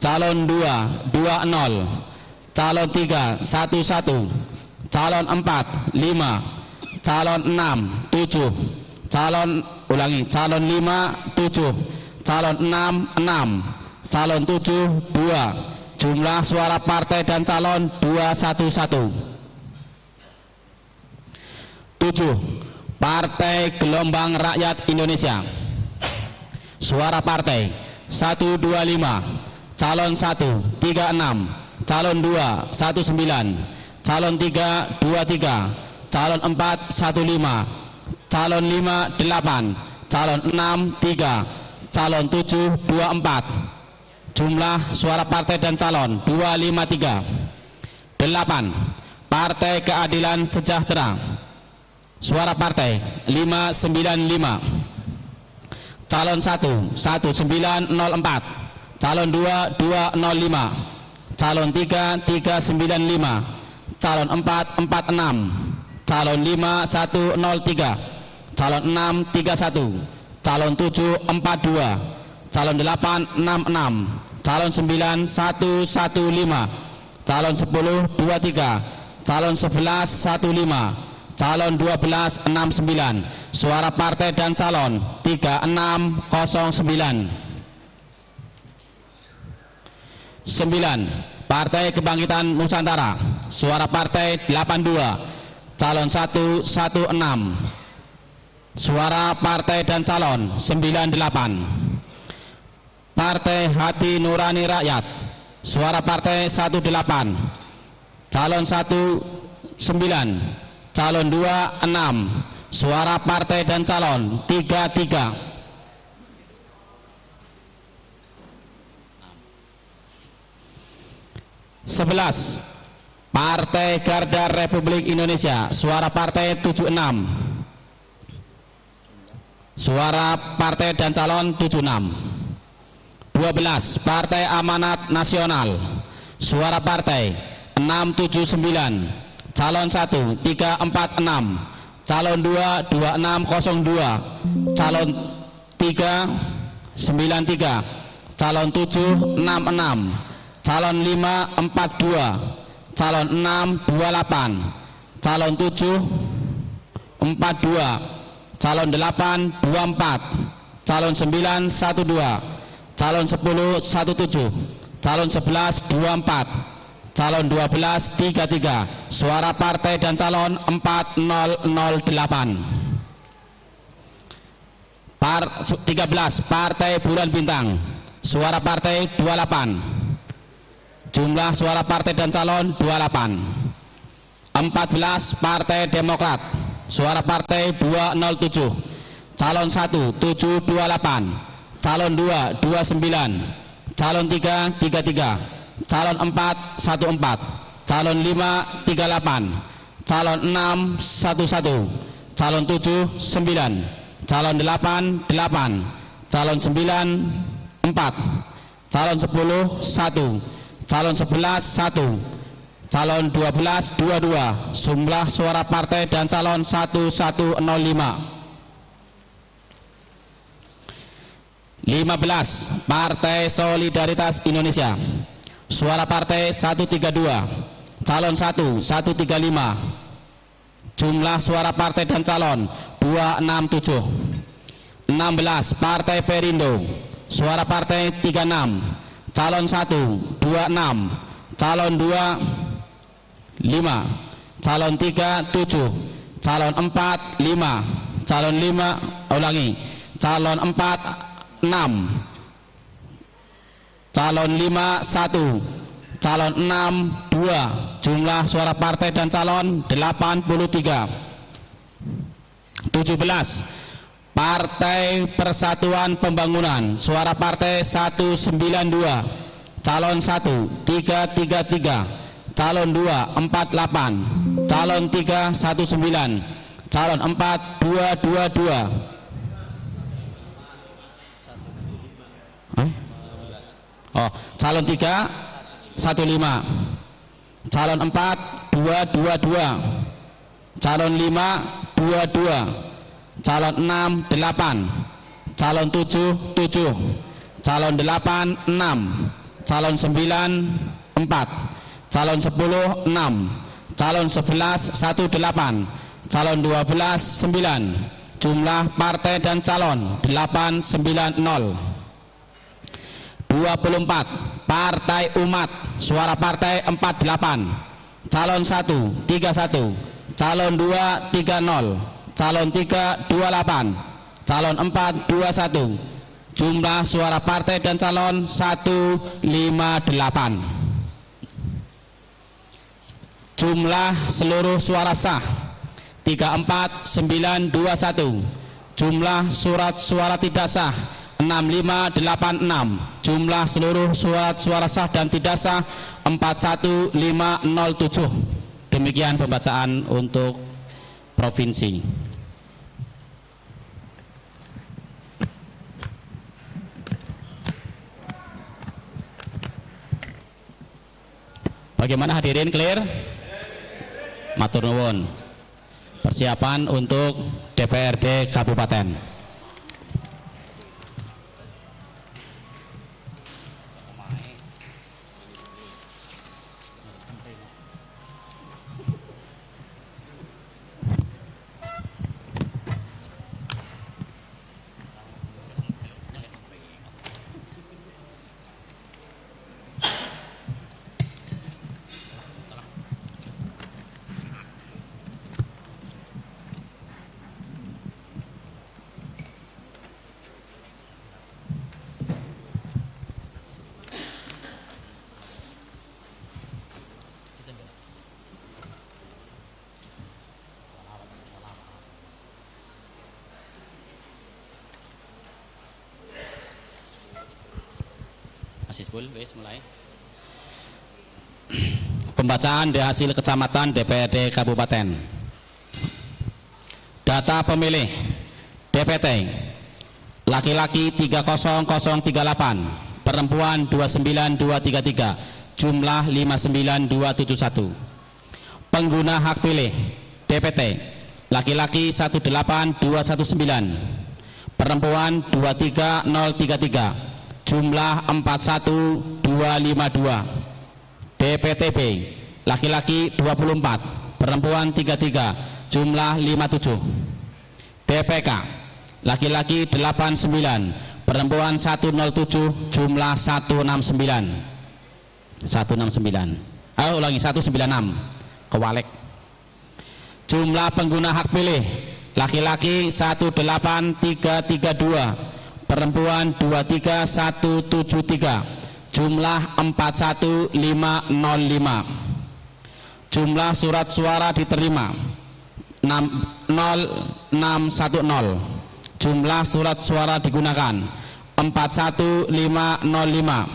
calon 2 20, calon 3 11, calon 4 5, calon 6 7, calon 5 7, calon 6 6, calon 7 2, jumlah suara partai dan calon 211. 7. Partai Gelombang Rakyat Indonesia, suara partai 125, calon 1 36, calon 2 19, calon 3 23, calon 4 15, calon 5 8, calon 6 3, calon 7 24. Jumlah suara partai dan calon 253. 8. Partai Keadilan Sejahtera. Suara partai 595. Calon 1 1904, calon 2 205, calon 3 395, calon 4 46, calon 5 103, calon 6 31, calon 7 42, calon 8 66, calon 9 115, calon 10 23, calon 11 15, calon 12 69. Suara partai dan calon 3609. 9. Partai Kebangkitan Nusantara. Suara partai 82, calon 116. Suara partai dan calon 98. Partai Hati Nurani Rakyat. Suara partai 18, calon 1 9, calon 2 6. Suara partai dan calon 33. 11. Partai Garda Republik Indonesia. Suara partai 76, suara partai dan calon 76. 12. Partai Amanat Nasional. Suara partai 679, calon 1 346, calon 2 2602, calon 3 93, calon 7 66, calon 5 42, calon 6 28, calon 7 42, calon 8 24, calon 9 12, calon 10 17, calon 11 24, calon 12 33. Suara partai dan calon 4008. 13. Partai Bulan Bintang. Suara partai 28, jumlah suara partai dan calon 28. 14. Partai Demokrat. Suara partai 207, calon 1 728, calon 2 29, calon 3 33, calon 4 14, calon 5 38, calon 6 11, calon 7 9, calon 8 8, calon 9 4, calon 10 1, calon 11 1, calon 12 22. Jumlah suara partai dan calon 1105. 15. Partai Solidaritas Indonesia. Suara partai 132, calon 1 135. Jumlah suara partai dan calon 267. 16. Partai Perindo. Suara partai 36, calon 1 26, calon 2 5, calon 3 7, calon 4 5, calon 5 calon 4 6, calon 5 1, calon 6 2. Jumlah suara partai dan calon 83. 17. Partai Persatuan Pembangunan. Suara partai 192, calon 1 333, calon 2 48, calon 3 19, calon 4 222. Calon 3 15, calon 4 222, calon 5 22, calon 6 8, calon 7 7, calon 8 6, calon 9 4, calon 10 6, calon 11 18, calon 12 9. Jumlah partai dan calon 890. 24. Partai Umat. Suara partai 48, calon 1 31, calon 2 30, calon 3 28, calon 4 21, Jumlah suara partai dan calon 158. Jumlah seluruh suara sah 34921. Jumlah surat suara tidak sah 6586. Jumlah seluruh surat suara sah dan tidak sah 41507. Demikian pembacaan untuk provinsi. Bagaimana hadirin, clear? Matur nuwun. Persiapan untuk DPRD Kabupaten. Wis mulai. Pembacaan hasil kecamatan DPRD Kabupaten. Data pemilih DPT laki-laki 30038, perempuan 29233, jumlah 59271. Pengguna hak pilih DPT laki-laki 18219, perempuan 23033, jumlah 41252. DPTB laki-laki 24, perempuan 33, jumlah 57. DPK laki-laki 89, perempuan 107, jumlah 169. Ulangi 196. Kewalek. Jumlah pengguna hak pilih laki-laki 18332, perempuan 23173, jumlah 41505. Jumlah surat suara diterima 0610. Jumlah surat suara digunakan 41505.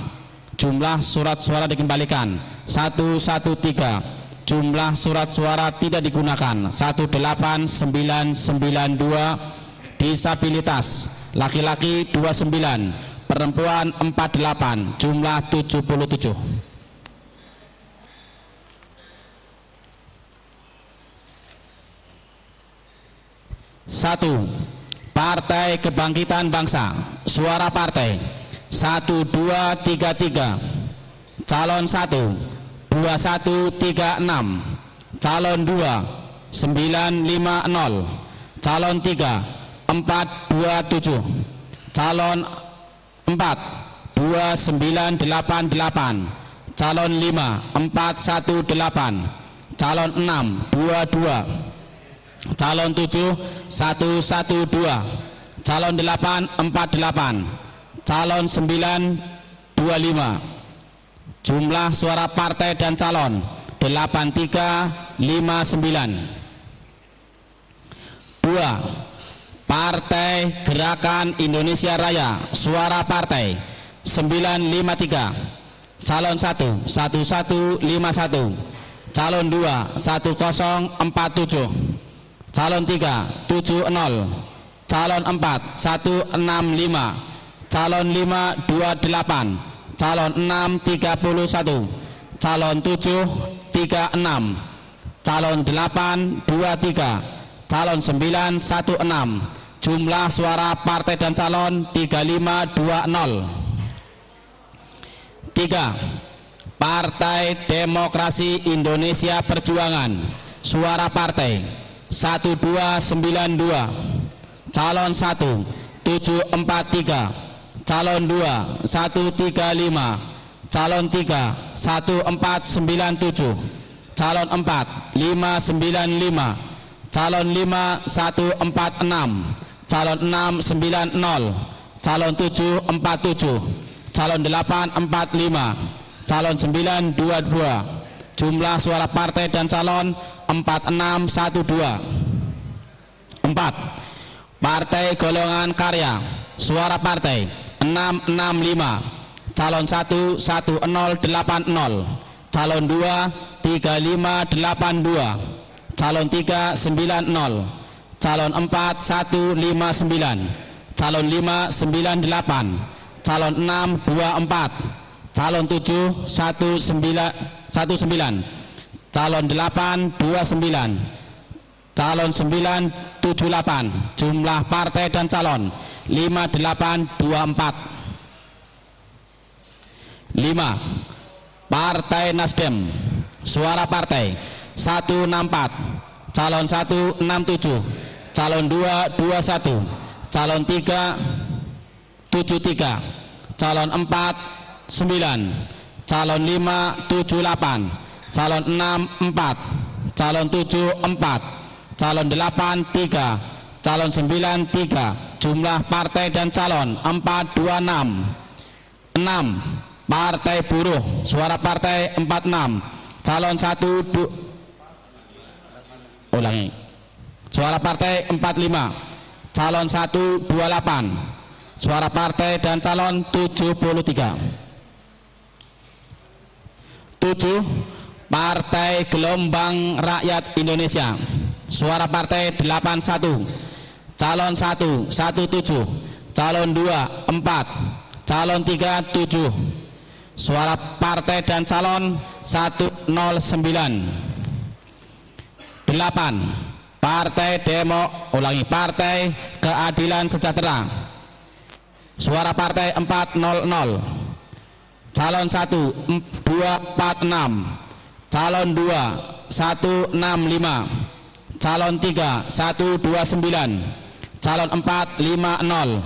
Jumlah surat suara dikembalikan 113. Jumlah surat suara tidak digunakan 18992. Disabilitas laki-laki 29, perempuan 48, jumlah 77. 1. Partai Kebangkitan Bangsa, suara partai 1233, calon 1 2136, calon 2 950, calon 3 427, calon 4 2988, calon 5 418, calon 6 22, calon 7 112, calon 8 48, calon 9 25. Jumlah suara partai dan calon 8359. 2. Partai Gerakan Indonesia Raya, suara partai 953, calon 1 1151, calon 2 1047, calon 3 70, calon 4 165, calon 5 28, calon 6 31, calon 7 36, calon 8 23, calon 9 16. Jumlah suara partai dan calon 3520. 3. Partai Demokrasi Indonesia Perjuangan, suara partai 1292, calon 1 743, calon 2 135, calon 3 1497, calon 4 595, calon 5 146, calon 690, calon 7 47, calon 8 45, calon 9 22. Jumlah suara partai dan calon 4612. 4. Partai Golongan Karya, suara partai 665, calon 1 1080, calon 2 3582, calon 3 90, calon 4 159, calon 5 98, calon 6 24, calon 7 19, calon 8 29, calon 9 78. Jumlah partai dan calon 5824. 5. Partai Nasdem, suara partai 164, calon 167, calon 2 21, calon 3 73, calon 4 9, calon 5 78, calon 6 4, calon 7 4, calon 8 3, calon 9 3. Jumlah partai dan calon 426. 6. Partai Buruh, suara partai 46, calon 1 ulangi, suara partai 45, calon 128, suara partai dan calon 73. 7. Partai Gelombang Rakyat Indonesia, suara partai 81, calon 1 17, calon 2 4, calon 3 7. Suara partai dan calon 109. 8. Partai Partai Keadilan Sejahtera, suara partai 400, calon 1 246, calon 2 165, calon 3 129, calon 4 50,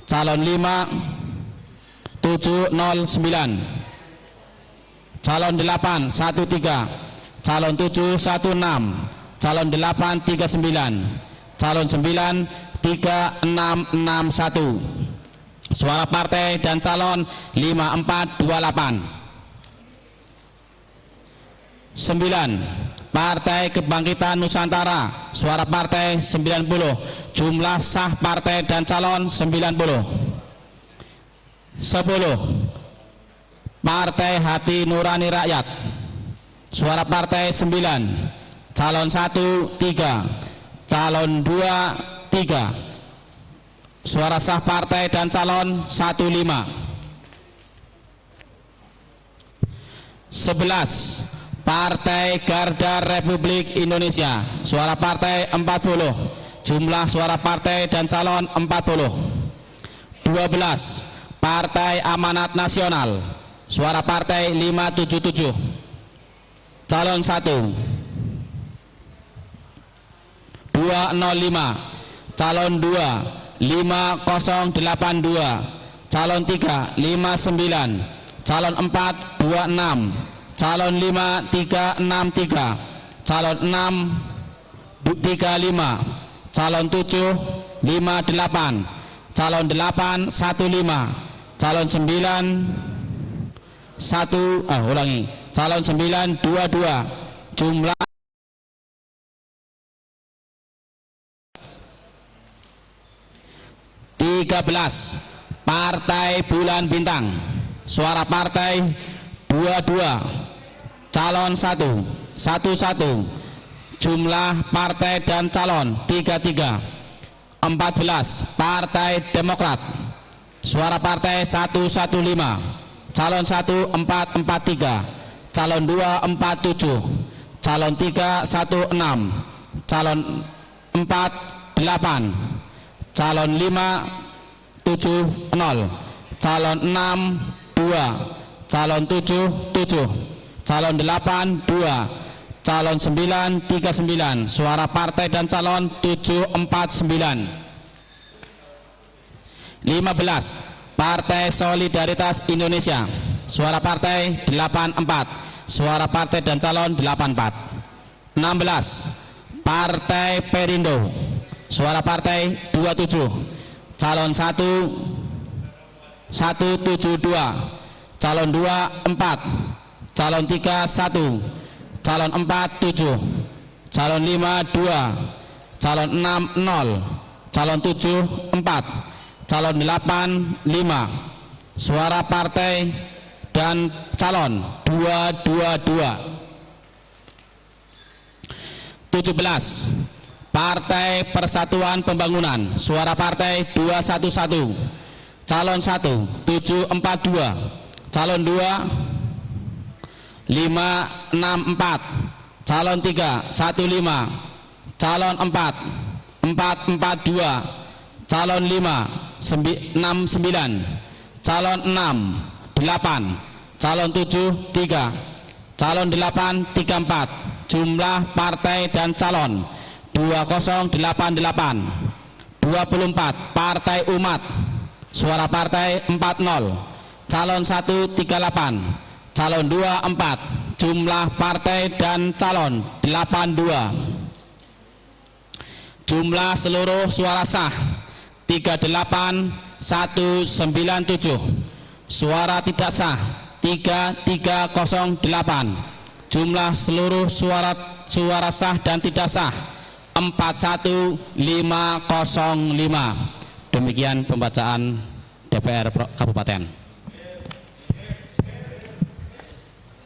calon 5 709, calon 8 13, calon 7 16, calon 8 39, calon 9 3661. Suara partai dan calon 5428. 9. Partai Kebangkitan Nusantara, suara partai 90, jumlah sah partai dan calon 90. 10. Partai Hati Nurani Rakyat, suara partai 9, calon 1 3, calon 2 3. Suara sah partai dan calon 15. 11. Partai Garda Republik Indonesia, suara partai 40, jumlah suara partai dan calon 40. 12. Partai Amanat Nasional, suara partai 577, calon 1 205, calon 2 5082, calon 3 59, calon 4 26, calon 5 363, calon 6 35, calon 7 58, calon 8 15, calon 9 calon 9 22. Jumlah 13. Partai Bulan Bintang, suara partai 22, calon 1 11, jumlah partai dan calon 33. 14. Partai Demokrat, suara partai 115, calon 1 443, calon 2 47, calon 3 16, calon 4 8, calon 5 70, calon 6 2, calon 7 7, calon 8 2, calon 9 39. Suara partai dan calon 749. 15. Partai Solidaritas Indonesia, suara partai 84, suara partai dan calon 84. 16. Partai Perindo, suara partai 27, calon 1 172, calon 2 4, calon 3 1, calon 4 7, calon 5 2, calon 6 0, calon 7 4, calon 8 5. Suara partai dan calon 222. 17. Partai Persatuan Pembangunan, suara partai 211, calon 1 742, calon 2 564, calon 3 15, calon 4 442, calon 5 69, calon 6 8, calon 7 3, calon 8 34. Jumlah partai dan calon 2088. 24. Partai Umat, suara partai 40, calon 1 38, calon 2 4. Jumlah partai dan calon 82. Jumlah seluruh suara sah 38197. Suara tidak sah 3308. Jumlah seluruh suara sah dan tidak sah 41505. Demikian pembacaan DPR Kabupaten.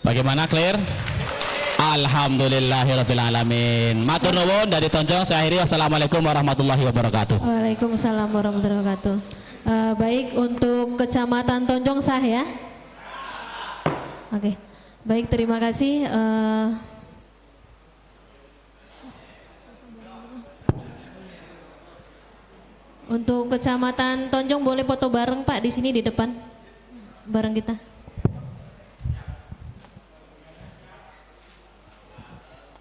Bagaimana, clear? Alhamdulillahirabbil alamin. Matur nuwun dari Tonjong. Saya akhiri. Wassalamualaikum warahmatullahi wabarakatuh. Waalaikumsalam warahmatullahi wabarakatuh. Baik, untuk Kecamatan Tonjong sah ya? Oke. Baik, terima kasih. Untuk Kecamatan Tonjong boleh foto bareng Pak di sini di depan bareng kita.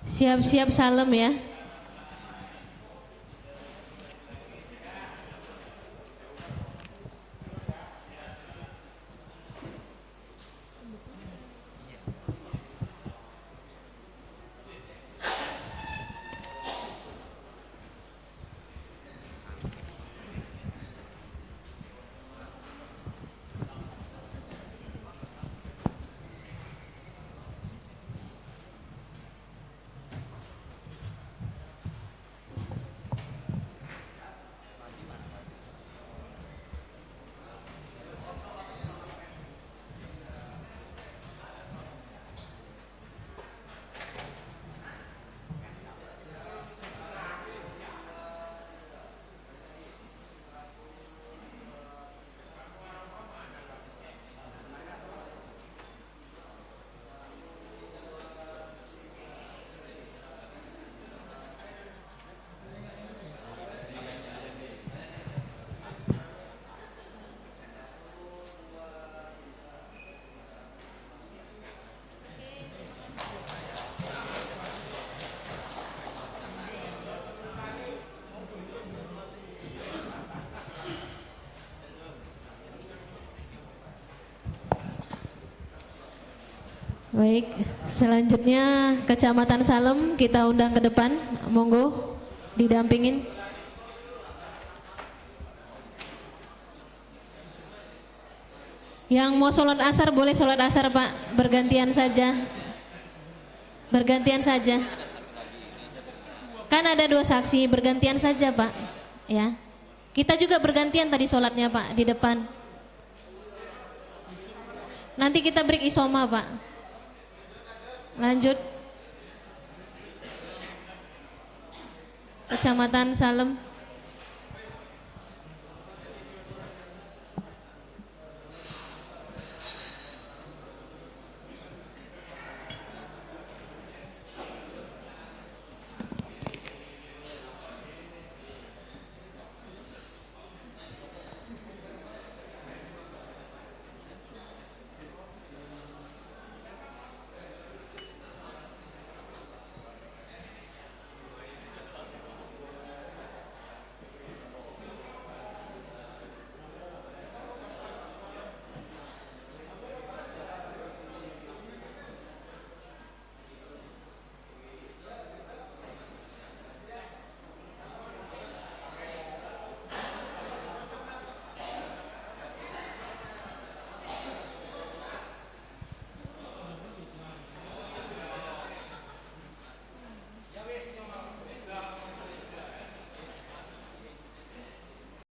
Siap-siap salam ya. Baik, selanjutnya Kecamatan Salem kita undang ke depan, monggo didampingin. Yang mau sholat asar boleh sholat asar Pak, bergantian saja. Bergantian saja. Kan ada 2 saksi, bergantian saja Pak. Ya, kita juga bergantian tadi sholatnya Pak di depan. Nanti kita break isoma Pak. Lanjut. Kecamatan Salem.